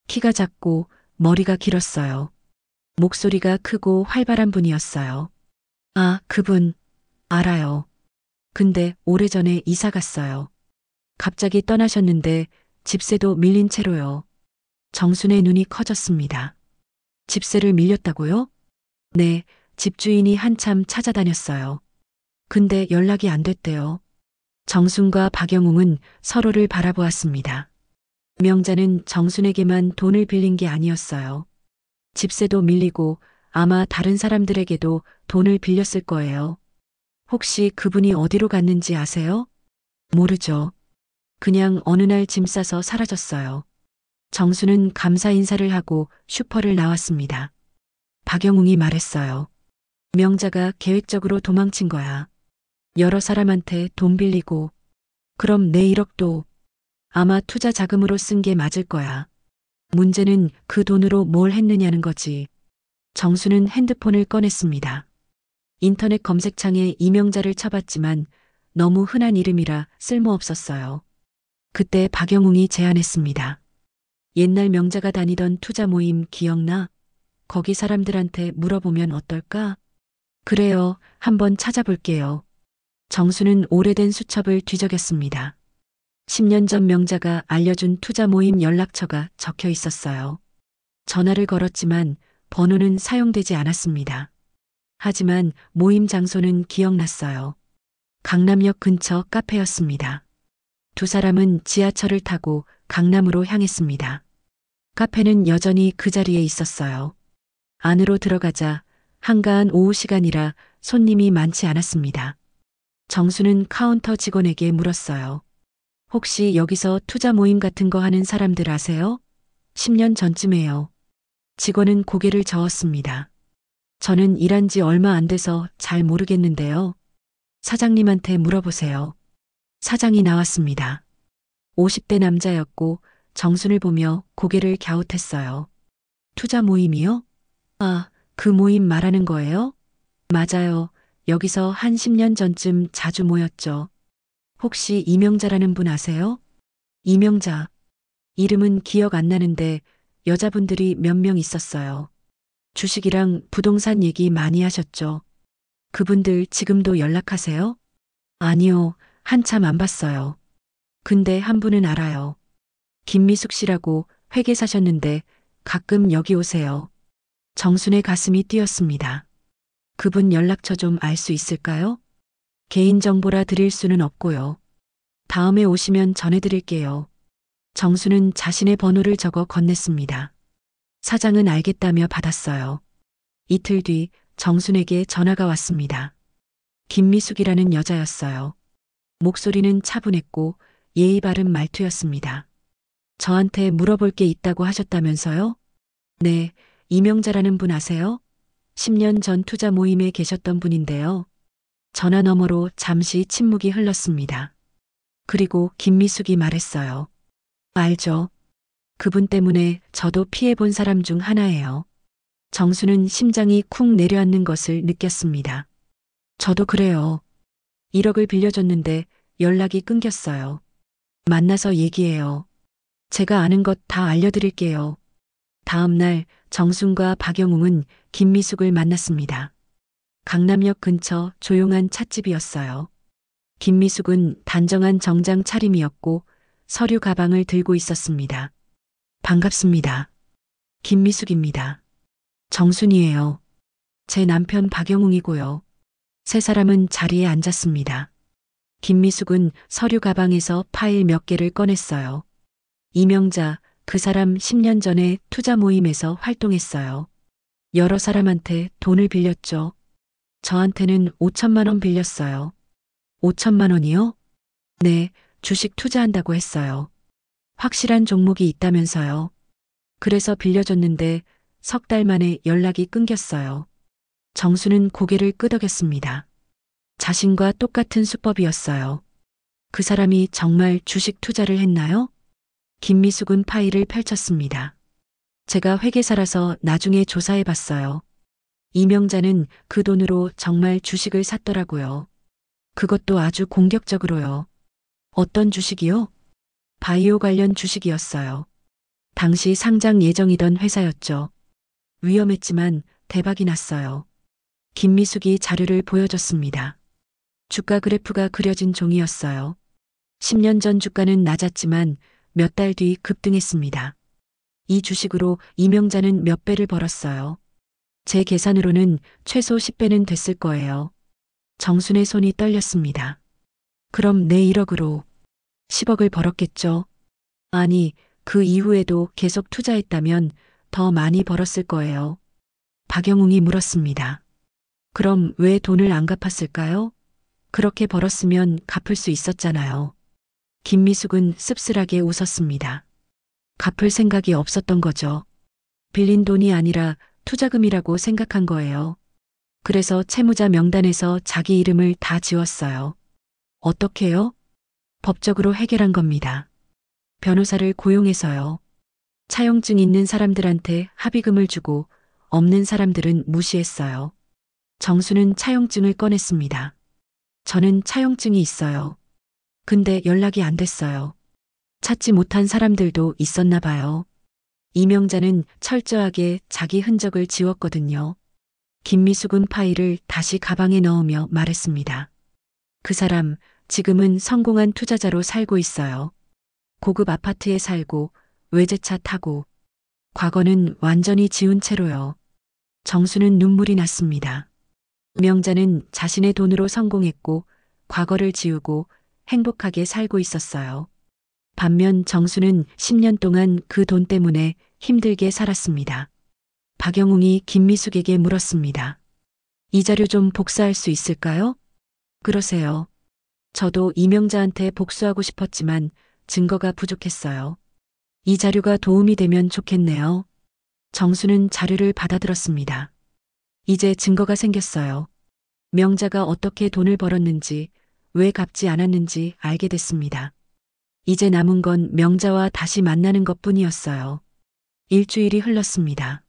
키가 작고 머리가 길었어요. 목소리가 크고 활발한 분이었어요. 아, 그분. 알아요. 근데 오래전에 이사 갔어요. 갑자기 떠나셨는데 집세도 밀린 채로요. 정순의 눈이 커졌습니다. 집세를 밀렸다고요? 네, 집주인이 한참 찾아다녔어요. 근데 연락이 안 됐대요. 정순과 박영웅은 서로를 바라보았습니다. 명자는 정순에게만 돈을 빌린 게 아니었어요. 집세도 밀리고 아마 다른 사람들에게도 돈을 빌렸을 거예요. 혹시 그분이 어디로 갔는지 아세요? 모르죠. 그냥 어느 날 짐 싸서 사라졌어요. 정수는 감사 인사를 하고 슈퍼를 나왔습니다. 박영웅이 말했어요. 명자가 계획적으로 도망친 거야. 여러 사람한테 돈 빌리고. 그럼 내 1억도 아마 투자 자금으로 쓴 게 맞을 거야. 문제는 그 돈으로 뭘 했느냐는 거지. 정수는 핸드폰을 꺼냈습니다. 인터넷 검색창에 이명자를 쳐봤지만 너무 흔한 이름이라 쓸모없었어요. 그때 박영웅이 제안했습니다. 옛날 명자가 다니던 투자 모임 기억나? 거기 사람들한테 물어보면 어떨까? 그래요. 한번 찾아볼게요. 정수는 오래된 수첩을 뒤적였습니다. 10년 전 명자가 알려준 투자 모임 연락처가 적혀 있었어요. 전화를 걸었지만 번호는 사용되지 않았습니다. 하지만 모임 장소는 기억났어요. 강남역 근처 카페였습니다. 두 사람은 지하철을 타고 강남으로 향했습니다. 카페는 여전히 그 자리에 있었어요. 안으로 들어가자 한가한 오후 시간이라 손님이 많지 않았습니다. 정수는 카운터 직원에게 물었어요. 혹시 여기서 투자 모임 같은 거 하는 사람들 아세요? 10년 전쯤에요. 직원은 고개를 저었습니다. 저는 일한 지 얼마 안 돼서 잘 모르겠는데요. 사장님한테 물어보세요. 사장이 나왔습니다. 50대 남자였고 정순을 보며 고개를 갸웃했어요. 투자 모임이요? 아, 그 모임 말하는 거예요? 맞아요. 여기서 한 10년 전쯤 자주 모였죠. 혹시 이명자라는 분 아세요? 이명자. 이름은 기억 안 나는데 여자분들이 몇 명 있었어요. 주식이랑 부동산 얘기 많이 하셨죠. 그분들 지금도 연락하세요? 아니요, 한참 안 봤어요. 근데 한 분은 알아요. 김미숙 씨라고 회계 사셨는데 가끔 여기 오세요. 정순의 가슴이 뛰었습니다. 그분 연락처 좀 알 수 있을까요? 개인정보라 드릴 수는 없고요. 다음에 오시면 전해드릴게요. 정수는 자신의 번호를 적어 건넸습니다. 사장은 알겠다며 받았어요. 이틀 뒤 정순에게 전화가 왔습니다. 김미숙이라는 여자였어요. 목소리는 차분했고 예의 바른 말투였습니다. 저한테 물어볼 게 있다고 하셨다면서요? 네, 이명자라는 분 아세요? 10년 전 투자 모임에 계셨던 분인데요. 전화 너머로 잠시 침묵이 흘렀습니다. 그리고 김미숙이 말했어요. 알죠. 그분 때문에 저도 피해본 사람 중 하나예요. 정수는 심장이 쿵 내려앉는 것을 느꼈습니다. 저도 그래요. 1억을 빌려줬는데 연락이 끊겼어요. 만나서 얘기해요. 제가 아는 것 다 알려드릴게요. 다음 날 정순과 박영웅은 김미숙을 만났습니다. 강남역 근처 조용한 찻집이었어요. 김미숙은 단정한 정장 차림이었고 서류 가방을 들고 있었습니다. 반갑습니다. 김미숙입니다. 정순이에요. 제 남편 박영웅이고요. 세 사람은 자리에 앉았습니다. 김미숙은 서류 가방에서 파일 몇 개를 꺼냈어요. 이명자, 그 사람 10년 전에 투자 모임에서 활동했어요. 여러 사람한테 돈을 빌렸죠. 저한테는 5천만 원 빌렸어요. 5천만 원이요? 네, 주식 투자한다고 했어요. 확실한 종목이 있다면서요. 그래서 빌려줬는데 석 달 만에 연락이 끊겼어요. 정수는 고개를 끄덕였습니다. 자신과 똑같은 수법이었어요. 그 사람이 정말 주식 투자를 했나요? 김미숙은 파일을 펼쳤습니다. 제가 회계사라서 나중에 조사해 봤어요. 이명자는 그 돈으로 정말 주식을 샀더라고요. 그것도 아주 공격적으로요. 어떤 주식이요? 바이오 관련 주식이었어요. 당시 상장 예정이던 회사였죠. 위험했지만 대박이 났어요. 김미숙이 자료를 보여줬습니다. 주가 그래프가 그려진 종이였어요. 10년 전 주가는 낮았지만 몇 달 뒤 급등했습니다. 이 주식으로 이명자는 몇 배를 벌었어요. 제 계산으로는 최소 10배는 됐을 거예요. 정순의 손이 떨렸습니다. 그럼 내 1억으로 10억을 벌었겠죠? 아니, 그 이후에도 계속 투자했다면 더 많이 벌었을 거예요. 박영웅이 물었습니다. 그럼 왜 돈을 안 갚았을까요? 그렇게 벌었으면 갚을 수 있었잖아요. 김미숙은 씁쓸하게 웃었습니다. 갚을 생각이 없었던 거죠. 빌린 돈이 아니라 투자금이라고 생각한 거예요. 그래서 채무자 명단에서 자기 이름을 다 지웠어요. 어떻게요? 법적으로 해결한 겁니다. 변호사를 고용해서요. 차용증 있는 사람들한테 합의금을 주고 없는 사람들은 무시했어요. 정수는 차용증을 꺼냈습니다. 저는 차용증이 있어요. 근데 연락이 안 됐어요. 찾지 못한 사람들도 있었나 봐요. 이명자는 철저하게 자기 흔적을 지웠거든요. 김미숙은 파일을 다시 가방에 넣으며 말했습니다. 그 사람 지금은 성공한 투자자로 살고 있어요. 고급 아파트에 살고 외제차 타고 과거는 완전히 지운 채로요. 정수는 눈물이 났습니다. 명자는 자신의 돈으로 성공했고 과거를 지우고 행복하게 살고 있었어요. 반면 정수는 10년 동안 그 돈 때문에 힘들게 살았습니다. 박영웅이 김미숙에게 물었습니다. 이 자료 좀 복사할 수 있을까요? 그러세요. 저도 이명자한테 복수하고 싶었지만 증거가 부족했어요. 이 자료가 도움이 되면 좋겠네요. 정수는 자료를 받아들었습니다. 이제 증거가 생겼어요. 명자가 어떻게 돈을 벌었는지, 왜 갚지 않았는지 알게 됐습니다. 이제 남은 건 명자와 다시 만나는 것뿐이었어요. 일주일이 흘렀습니다.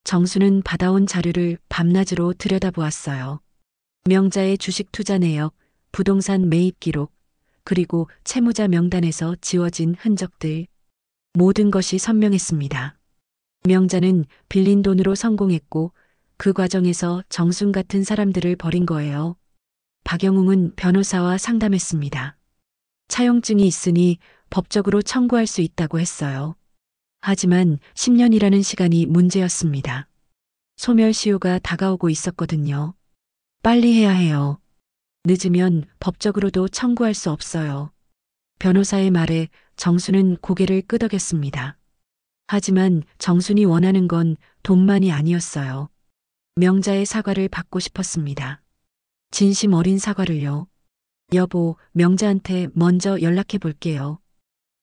정수는 받아온 자료를 밤낮으로 들여다보았어요. 명자의 주식 투자 내역, 부동산 매입 기록, 그리고 채무자 명단에서 지워진 흔적들. 모든 것이 선명했습니다. 명자는 빌린 돈으로 성공했고 그 과정에서 정순 같은 사람들을 버린 거예요. 박영웅은 변호사와 상담했습니다. 차용증이 있으니 법적으로 청구할 수 있다고 했어요. 하지만 10년이라는 시간이 문제였습니다. 소멸시효가 다가오고 있었거든요. 빨리 해야 해요. 늦으면 법적으로도 청구할 수 없어요. 변호사의 말에 정순은 고개를 끄덕였습니다. 하지만 정순이 원하는 건 돈만이 아니었어요. 명자의 사과를 받고 싶었습니다. 진심 어린 사과를요. 여보, 명자한테 먼저 연락해 볼게요.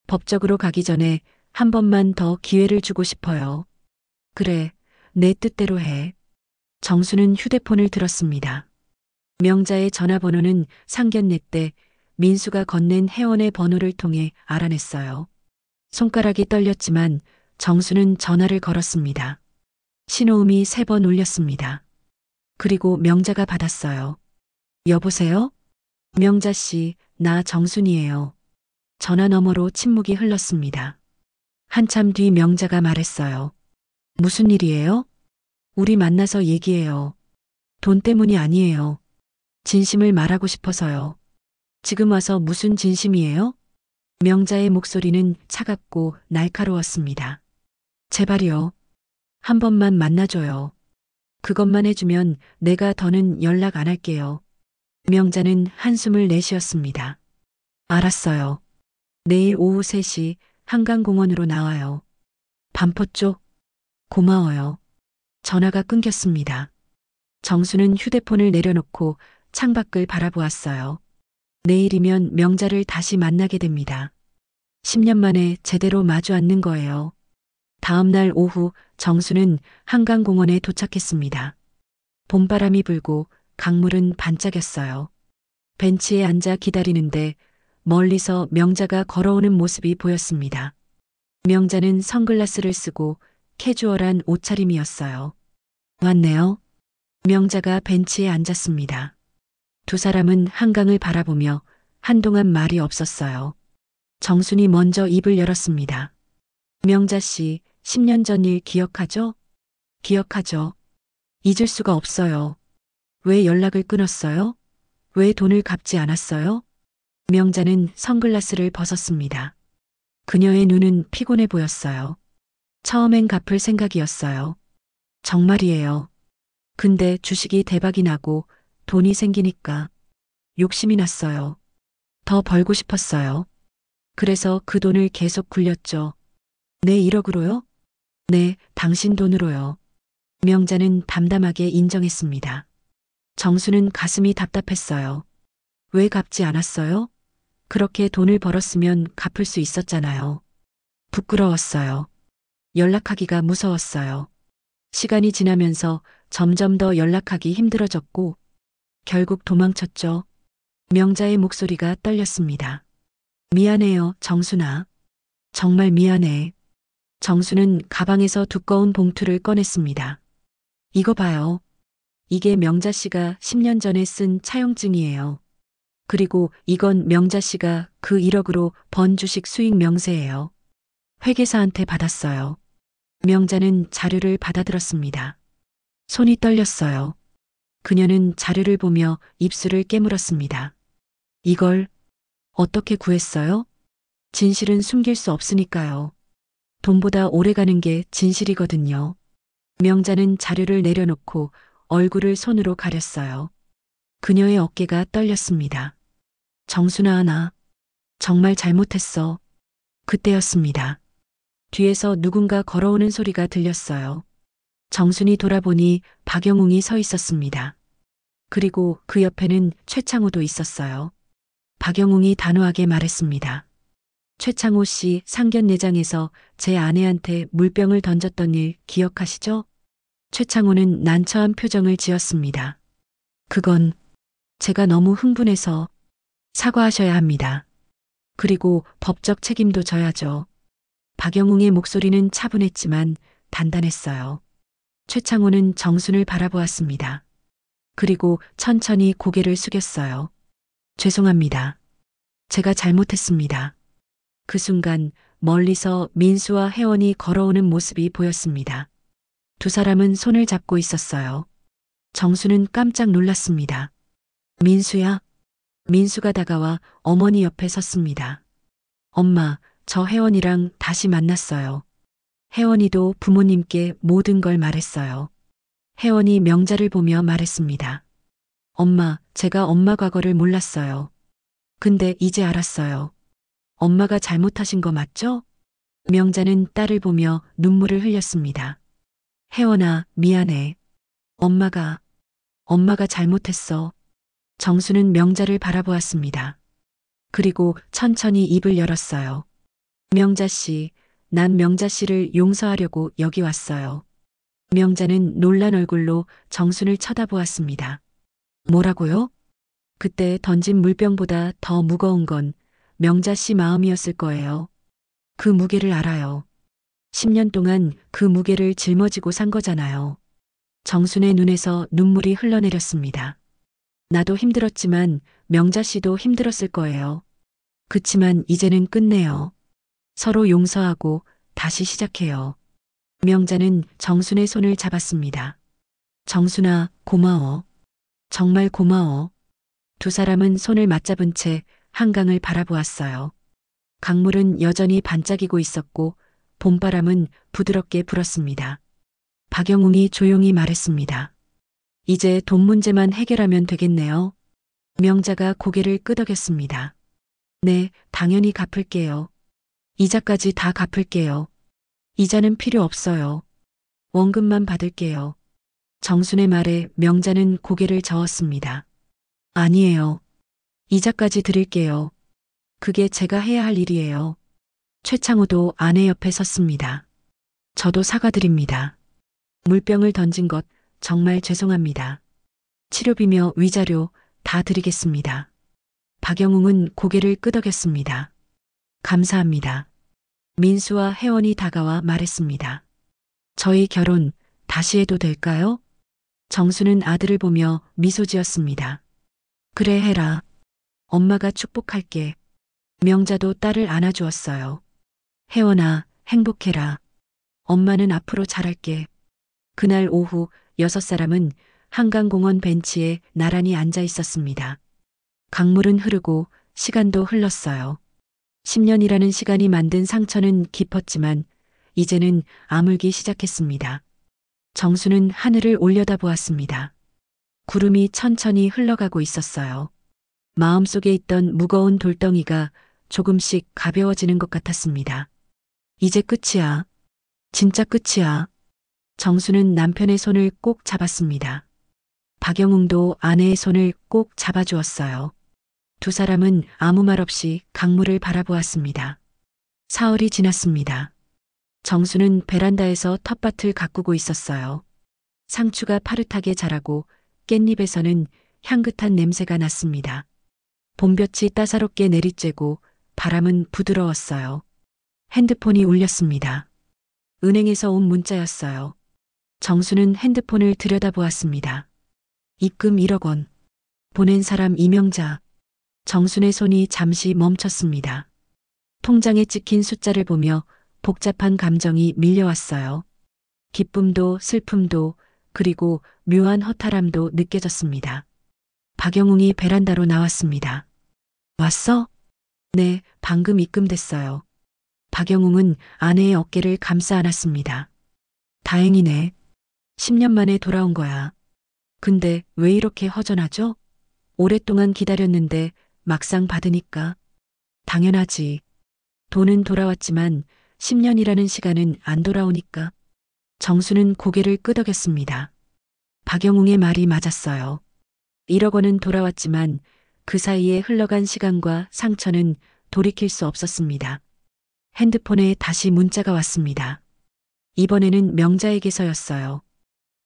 법적으로 가기 전에 한 번만 더 기회를 주고 싶어요. 그래, 내 뜻대로 해. 정수는 휴대폰을 들었습니다. 명자의 전화번호는 상견례 때 민수가 건넨 회원의 번호를 통해 알아냈어요. 손가락이 떨렸지만 정수는 전화를 걸었습니다. 신호음이 3번 울렸습니다. 그리고 명자가 받았어요. 여보세요? 명자 씨, 나 정순이에요. 전화 너머로 침묵이 흘렀습니다. 한참 뒤 명자가 말했어요. 무슨 일이에요? 우리 만나서 얘기해요. 돈 때문이 아니에요. 진심을 말하고 싶어서요. 지금 와서 무슨 진심이에요? 명자의 목소리는 차갑고 날카로웠습니다. 제발요. 한 번만 만나줘요. 그것만 해주면 내가 더는 연락 안 할게요. 명자는 한숨을 내쉬었습니다. 알았어요. 내일 오후 3시 한강공원으로 나와요. 반포 쪽? 고마워요. 전화가 끊겼습니다. 정수는 휴대폰을 내려놓고 창밖을 바라보았어요. 내일이면 명자를 다시 만나게 됩니다. 10년 만에 제대로 마주 앉는 거예요. 다음 날 오후 정수는 한강공원에 도착했습니다. 봄바람이 불고 강물은 반짝였어요. 벤치에 앉아 기다리는데 멀리서 명자가 걸어오는 모습이 보였습니다. 명자는 선글라스를 쓰고 캐주얼한 옷차림이었어요. 왔네요. 명자가 벤치에 앉았습니다. 두 사람은 한강을 바라보며 한동안 말이 없었어요. 정순이 먼저 입을 열었습니다. 명자 씨, 10년 전 일 기억하죠? 기억하죠. 잊을 수가 없어요. 왜 연락을 끊었어요? 왜 돈을 갚지 않았어요? 명자는 선글라스를 벗었습니다. 그녀의 눈은 피곤해 보였어요. 처음엔 갚을 생각이었어요. 정말이에요. 근데 주식이 대박이 나고 돈이 생기니까 욕심이 났어요. 더 벌고 싶었어요. 그래서 그 돈을 계속 굴렸죠. 내 1억으로요? 네, 당신 돈으로요. 명자는 담담하게 인정했습니다. 정수는 가슴이 답답했어요. 왜 갚지 않았어요? 그렇게 돈을 벌었으면 갚을 수 있었잖아요. 부끄러웠어요. 연락하기가 무서웠어요. 시간이 지나면서 점점 더 연락하기 힘들어졌고 결국 도망쳤죠. 명자의 목소리가 떨렸습니다. 미안해요, 정순아. 정말 미안해. 정수는 가방에서 두꺼운 봉투를 꺼냈습니다. 이거 봐요. 이게 명자 씨가 10년 전에 쓴 차용증이에요. 그리고 이건 명자 씨가 그 1억으로 번 주식 수익 명세예요. 회계사한테 받았어요. 명자는 자료를 받아들었습니다. 손이 떨렸어요. 그녀는 자료를 보며 입술을 깨물었습니다. 이걸 어떻게 구했어요? 진실은 숨길 수 없으니까요. 돈보다 오래가는 게 진실이거든요. 명자는 자료를 내려놓고 얼굴을 손으로 가렸어요. 그녀의 어깨가 떨렸습니다. 정순아, 나 정말 잘못했어. 그때였습니다. 뒤에서 누군가 걸어오는 소리가 들렸어요. 정순이 돌아보니 박영웅이 서 있었습니다. 그리고 그 옆에는 최창호도 있었어요. 박영웅이 단호하게 말했습니다. 최창호 씨 상견례장에서 제 아내한테 물병을 던졌던 일 기억하시죠? 최창호는 난처한 표정을 지었습니다. 그건 제가 너무 흥분해서 사과하셔야 합니다. 그리고 법적 책임도 져야죠. 박영웅의 목소리는 차분했지만 단단했어요. 최창호는 정순을 바라보았습니다. 그리고 천천히 고개를 숙였어요. 죄송합니다. 제가 잘못했습니다. 그 순간 멀리서 민수와 혜원이 걸어오는 모습이 보였습니다. 두 사람은 손을 잡고 있었어요. 정수는 깜짝 놀랐습니다. 민수야? 민수가 다가와 어머니 옆에 섰습니다. 엄마, 저 혜원이랑 다시 만났어요. 혜원이도 부모님께 모든 걸 말했어요. 혜원이 명자를 보며 말했습니다. 엄마, 제가 엄마 과거를 몰랐어요. 근데 이제 알았어요. 엄마가 잘못하신 거 맞죠? 명자는 딸을 보며 눈물을 흘렸습니다. 혜원아, 미안해. 엄마가 잘못했어. 정수는 명자를 바라보았습니다. 그리고 천천히 입을 열었어요. 명자 씨, 난 명자 씨를 용서하려고 여기 왔어요. 명자는 놀란 얼굴로 정순을 쳐다보았습니다. 뭐라고요? 그때 던진 물병보다 더 무거운 건 명자 씨 마음이었을 거예요. 그 무게를 알아요. 10년 동안 그 무게를 짊어지고 산 거잖아요. 정순의 눈에서 눈물이 흘러내렸습니다. 나도 힘들었지만 명자 씨도 힘들었을 거예요. 그치만 이제는 끝내요. 서로 용서하고 다시 시작해요. 명자는 정순의 손을 잡았습니다. 정순아, 고마워. 정말 고마워. 두 사람은 손을 맞잡은 채 한강을 바라보았어요. 강물은 여전히 반짝이고 있었고 봄바람은 부드럽게 불었습니다. 박영웅이 조용히 말했습니다. 이제 돈 문제만 해결하면 되겠네요. 명자가 고개를 끄덕였습니다. 네, 당연히 갚을게요. 이자까지 다 갚을게요. 이자는 필요 없어요. 원금만 받을게요. 정순의 말에 명자는 고개를 저었습니다. 아니에요. 이자까지 드릴게요. 그게 제가 해야 할 일이에요. 최창호도 아내 옆에 섰습니다. 저도 사과드립니다. 물병을 던진 것 정말 죄송합니다. 치료비며 위자료 다 드리겠습니다. 박영웅은 고개를 끄덕였습니다. 감사합니다. 민수와 혜원이 다가와 말했습니다. 저희 결혼 다시 해도 될까요? 정수는 아들을 보며 미소 지었습니다. 그래 해라. 엄마가 축복할게. 명자도 딸을 안아주었어요. 혜원아, 행복해라. 엄마는 앞으로 잘할게. 그날 오후 6사람은 한강공원 벤치에 나란히 앉아 있었습니다. 강물은 흐르고 시간도 흘렀어요. 10년이라는 시간이 만든 상처는 깊었지만 이제는 아물기 시작했습니다. 정수는 하늘을 올려다보았습니다. 구름이 천천히 흘러가고 있었어요. 마음속에 있던 무거운 돌덩이가 조금씩 가벼워지는 것 같았습니다. 이제 끝이야. 진짜 끝이야. 정수는 남편의 손을 꼭 잡았습니다. 박영웅도 아내의 손을 꼭 잡아주었어요. 두 사람은 아무 말 없이 강물을 바라보았습니다. 사흘이 지났습니다. 정수는 베란다에서 텃밭을 가꾸고 있었어요. 상추가 파릇하게 자라고 깻잎에서는 향긋한 냄새가 났습니다. 봄볕이 따사롭게 내리쬐고 바람은 부드러웠어요. 핸드폰이 울렸습니다. 은행에서 온 문자였어요. 정수는 핸드폰을 들여다보았습니다. 입금 1억 원. 보낸 사람 이명자. 정순의 손이 잠시 멈췄습니다. 통장에 찍힌 숫자를 보며 복잡한 감정이 밀려왔어요. 기쁨도 슬픔도 그리고 묘한 허탈함도 느껴졌습니다. 박영웅이 베란다로 나왔습니다. 왔어? 네, 방금 입금됐어요. 박영웅은 아내의 어깨를 감싸 안았습니다. 다행이네. 10년 만에 돌아온 거야. 근데 왜 이렇게 허전하죠? 오랫동안 기다렸는데 막상 받으니까. 당연하지. 돈은 돌아왔지만 10년이라는 시간은 안 돌아오니까. 정수는 고개를 끄덕였습니다. 박영웅의 말이 맞았어요. 1억 원은 돌아왔지만 그 사이에 흘러간 시간과 상처는 돌이킬 수 없었습니다. 핸드폰에 다시 문자가 왔습니다. 이번에는 명자에게서였어요.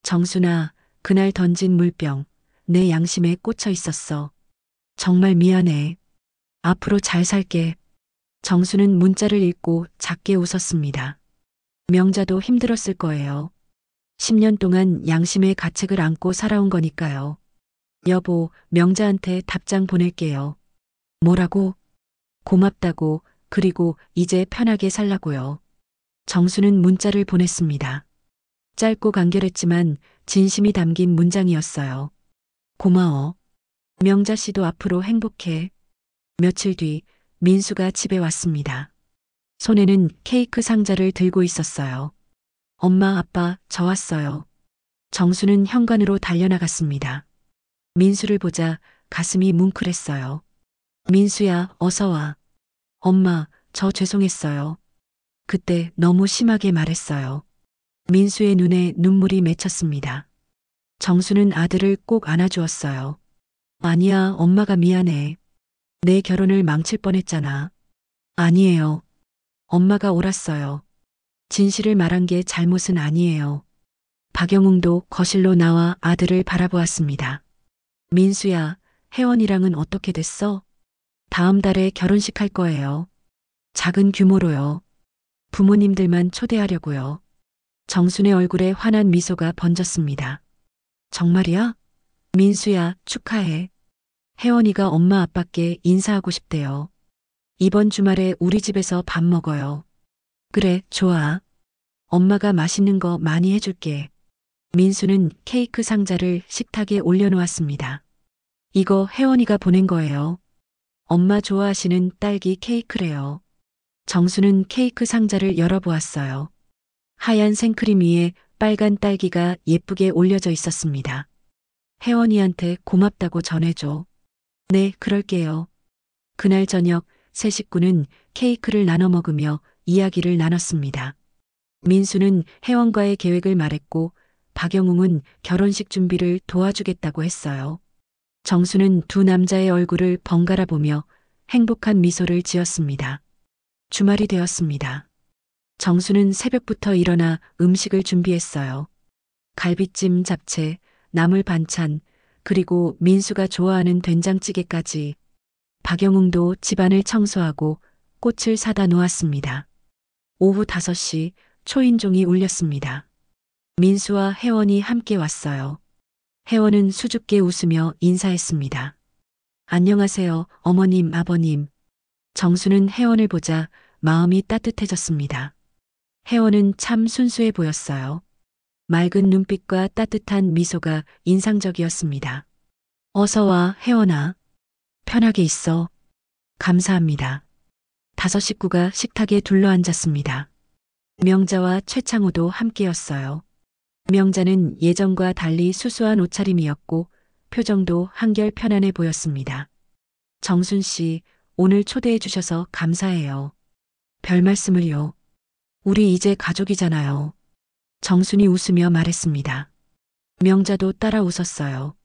정순아, 그날 던진 물병, 내 양심에 꽂혀 있었어. 정말 미안해. 앞으로 잘 살게. 정수는 문자를 읽고 작게 웃었습니다. 명자도 힘들었을 거예요. 10년 동안 양심의 가책을 안고 살아온 거니까요. 여보, 명자한테 답장 보낼게요. 뭐라고? 고맙다고, 그리고 이제 편하게 살라고요. 정수는 문자를 보냈습니다. 짧고 간결했지만 진심이 담긴 문장이었어요. 고마워. 명자 씨도 앞으로 행복해. 며칠 뒤 민수가 집에 왔습니다. 손에는 케이크 상자를 들고 있었어요. 엄마, 아빠, 저 왔어요. 정수는 현관으로 달려나갔습니다. 민수를 보자 가슴이 뭉클했어요. 민수야, 어서 와. 엄마, 저 죄송했어요. 그때 너무 심하게 말했어요. 민수의 눈에 눈물이 맺혔습니다. 정수는 아들을 꼭 안아주었어요. 아니야, 엄마가 미안해. 내 결혼을 망칠 뻔했잖아. 아니에요. 엄마가 옳았어요. 진실을 말한 게 잘못은 아니에요. 박영웅도 거실로 나와 아들을 바라보았습니다. 민수야, 혜원이랑은 어떻게 됐어? 다음 달에 결혼식 할 거예요. 작은 규모로요. 부모님들만 초대하려고요. 정순의 얼굴에 환한 미소가 번졌습니다. 정말이야? 민수야, 축하해. 혜원이가 엄마 아빠께 인사하고 싶대요. 이번 주말에 우리 집에서 밥 먹어요. 그래, 좋아. 엄마가 맛있는 거 많이 해줄게. 민수는 케이크 상자를 식탁에 올려놓았습니다. 이거 혜원이가 보낸 거예요. 엄마 좋아하시는 딸기 케이크래요. 정수는 케이크 상자를 열어보았어요. 하얀 생크림 위에 빨간 딸기가 예쁘게 올려져 있었습니다. 혜원이한테 고맙다고 전해줘. 네, 그럴게요. 그날 저녁 세 식구는 케이크를 나눠 먹으며 이야기를 나눴습니다. 민수는 혜원과의 계획을 말했고 박영웅은 결혼식 준비를 도와주겠다고 했어요. 정수는 두 남자의 얼굴을 번갈아 보며 행복한 미소를 지었습니다. 주말이 되었습니다. 정수는 새벽부터 일어나 음식을 준비했어요. 갈비찜, 잡채, 나물 반찬, 그리고 민수가 좋아하는 된장찌개까지. 박영웅도 집안을 청소하고 꽃을 사다 놓았습니다. 오후 5시 초인종이 울렸습니다. 민수와 혜원이 함께 왔어요. 혜원은 수줍게 웃으며 인사했습니다. 안녕하세요, 어머님, 아버님. 정수는 혜원을 보자 마음이 따뜻해졌습니다. 혜원은 참 순수해 보였어요. 맑은 눈빛과 따뜻한 미소가 인상적이었습니다. 어서 와, 혜원아. 편하게 있어. 감사합니다. 5 식구가 식탁에 둘러앉았습니다. 명자와 최창호도 함께였어요. 명자는 예전과 달리 수수한 옷차림이었고 표정도 한결 편안해 보였습니다. 정순 씨, 오늘 초대해 주셔서 감사해요. 별 말씀을요. 우리 이제 가족이잖아요. 정순이 웃으며 말했습니다. 명자도 따라 웃었어요.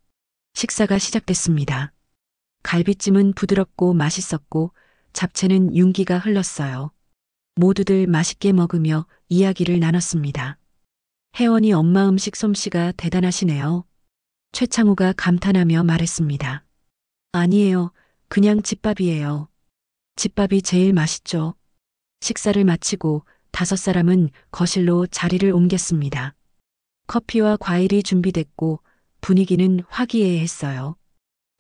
식사가 시작됐습니다. 갈비찜은 부드럽고 맛있었고 잡채는 윤기가 흘렀어요. 모두들 맛있게 먹으며 이야기를 나눴습니다. 혜원이 엄마 음식 솜씨가 대단하시네요. 최창호가 감탄하며 말했습니다. 아니에요. 그냥 집밥이에요. 집밥이 제일 맛있죠. 식사를 마치고 5사람은 거실로 자리를 옮겼습니다. 커피와 과일이 준비됐고 분위기는 화기애애했어요.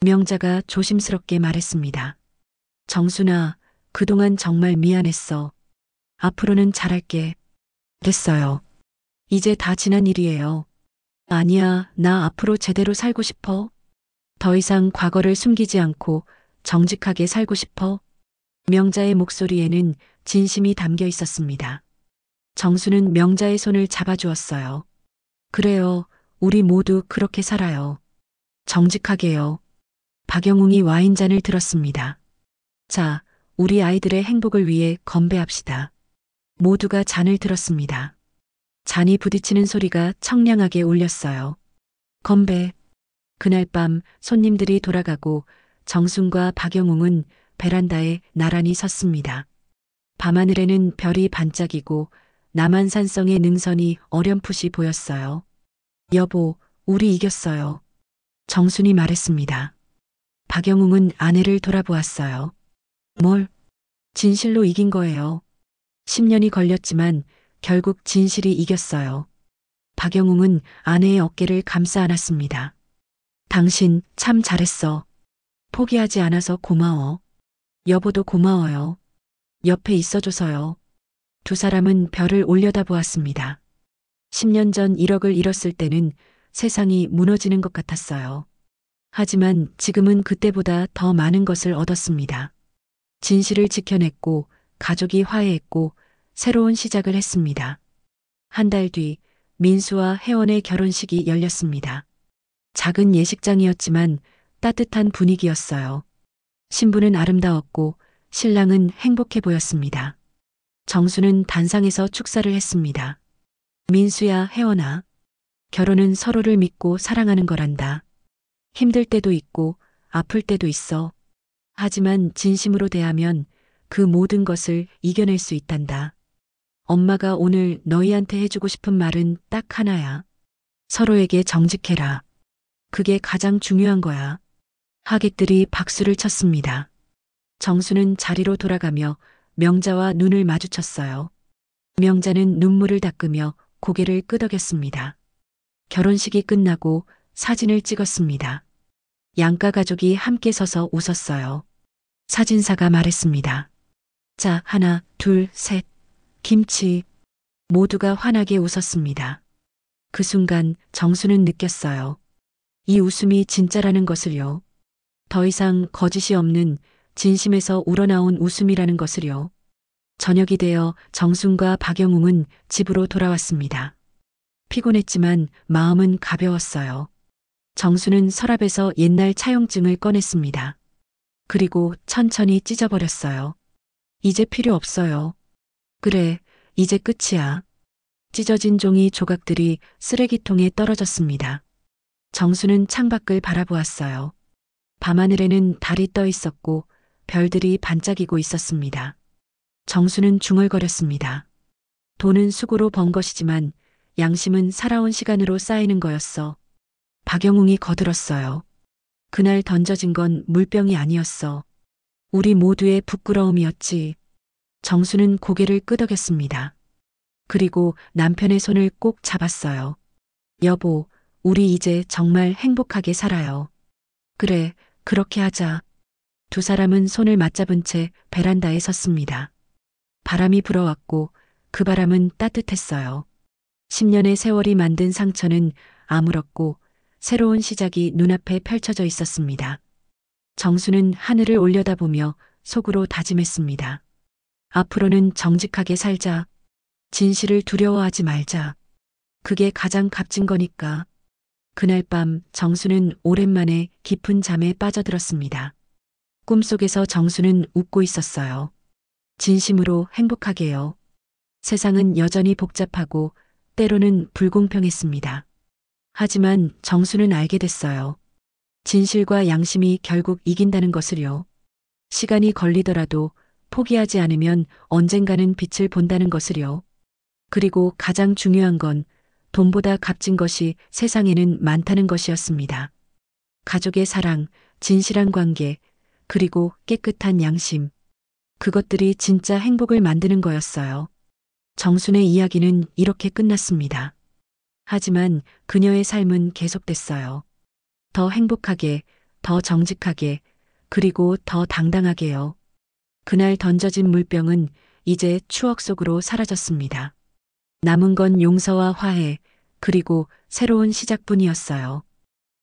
명자가 조심스럽게 말했습니다. 정순아, 그동안 정말 미안했어. 앞으로는 잘할게. 됐어요. 이제 다 지난 일이에요. 아니야, 나 앞으로 제대로 살고 싶어. 더 이상 과거를 숨기지 않고 정직하게 살고 싶어. 명자의 목소리에는 진심이 담겨 있었습니다. 정수는 명자의 손을 잡아주었어요. 그래요, 우리 모두 그렇게 살아요. 정직하게요. 박영웅이 와인잔을 들었습니다. 자, 우리 아이들의 행복을 위해 건배합시다. 모두가 잔을 들었습니다. 잔이 부딪히는 소리가 청량하게 울렸어요. 건배. 그날 밤 손님들이 돌아가고 정순과 박영웅은 베란다에 나란히 섰습니다. 밤하늘에는 별이 반짝이고 남한산성의 능선이 어렴풋이 보였어요. 여보, 우리 이겼어요. 정순이 말했습니다. 박영웅은 아내를 돌아보았어요. 뭘? 진실로 이긴 거예요. 10년이 걸렸지만 결국 진실이 이겼어요. 박영웅은 아내의 어깨를 감싸 안았습니다. 당신 참 잘했어. 포기하지 않아서 고마워. 여보도 고마워요. 옆에 있어줘서요. 두 사람은 별을 올려다보았습니다. 10년 전 1억을 잃었을 때는 세상이 무너지는 것 같았어요. 하지만 지금은 그때보다 더 많은 것을 얻었습니다. 진실을 지켜냈고 가족이 화해했고 새로운 시작을 했습니다. 한 달 뒤 민수와 혜원의 결혼식이 열렸습니다. 작은 예식장이었지만 따뜻한 분위기였어요. 신부는 아름다웠고 신랑은 행복해 보였습니다. 정수는 단상에서 축사를 했습니다. 민수야, 혜원아. 결혼은 서로를 믿고 사랑하는 거란다. 힘들 때도 있고 아플 때도 있어. 하지만 진심으로 대하면 그 모든 것을 이겨낼 수 있단다. 엄마가 오늘 너희한테 해주고 싶은 말은 딱 하나야. 서로에게 정직해라. 그게 가장 중요한 거야. 하객들이 박수를 쳤습니다. 정수는 자리로 돌아가며 명자와 눈을 마주쳤어요. 명자는 눈물을 닦으며 고개를 끄덕였습니다. 결혼식이 끝나고 사진을 찍었습니다. 양가 가족이 함께 서서 웃었어요. 사진사가 말했습니다. 자, 하나, 둘, 셋. 김치. 모두가 환하게 웃었습니다. 그 순간 정수는 느꼈어요. 이 웃음이 진짜라는 것을요. 더 이상 거짓이 없는 진심에서 우러나온 웃음이라는 것을요. 저녁이 되어 정순과 박영웅은 집으로 돌아왔습니다. 피곤했지만 마음은 가벼웠어요. 정수는 서랍에서 옛날 차용증을 꺼냈습니다. 그리고 천천히 찢어버렸어요. 이제 필요 없어요. 그래, 이제 끝이야. 찢어진 종이 조각들이 쓰레기통에 떨어졌습니다. 정수는 창밖을 바라보았어요. 밤하늘에는 달이 떠 있었고 별들이 반짝이고 있었습니다. 정수는 중얼거렸습니다. 돈은 수고로 번 것이지만 양심은 살아온 시간으로 쌓이는 거였어. 박영웅이 거들었어요. 그날 던져진 건 물병이 아니었어. 우리 모두의 부끄러움이었지. 정수는 고개를 끄덕였습니다. 그리고 남편의 손을 꼭 잡았어요. 여보, 우리 이제 정말 행복하게 살아요. 그래, 그렇게 하자. 두 사람은 손을 맞잡은 채 베란다에 섰습니다. 바람이 불어왔고 그 바람은 따뜻했어요. 10년의 세월이 만든 상처는 아물었고 새로운 시작이 눈앞에 펼쳐져 있었습니다. 정수는 하늘을 올려다보며 속으로 다짐했습니다. 앞으로는 정직하게 살자. 진실을 두려워하지 말자. 그게 가장 값진 거니까. 그날 밤 정수는 오랜만에 깊은 잠에 빠져들었습니다. 꿈속에서 정수는 웃고 있었어요. 진심으로 행복하게요. 세상은 여전히 복잡하고 때로는 불공평했습니다. 하지만 정수는 알게 됐어요. 진실과 양심이 결국 이긴다는 것을요. 시간이 걸리더라도 포기하지 않으면 언젠가는 빛을 본다는 것을요. 그리고 가장 중요한 건 돈보다 값진 것이 세상에는 많다는 것이었습니다. 가족의 사랑, 진실한 관계, 그리고 깨끗한 양심. 그것들이 진짜 행복을 만드는 거였어요. 정순의 이야기는 이렇게 끝났습니다. 하지만 그녀의 삶은 계속됐어요. 더 행복하게, 더 정직하게, 그리고 더 당당하게요. 그날 던져진 물병은 이제 추억 속으로 사라졌습니다. 남은 건 용서와 화해, 그리고 새로운 시작뿐이었어요.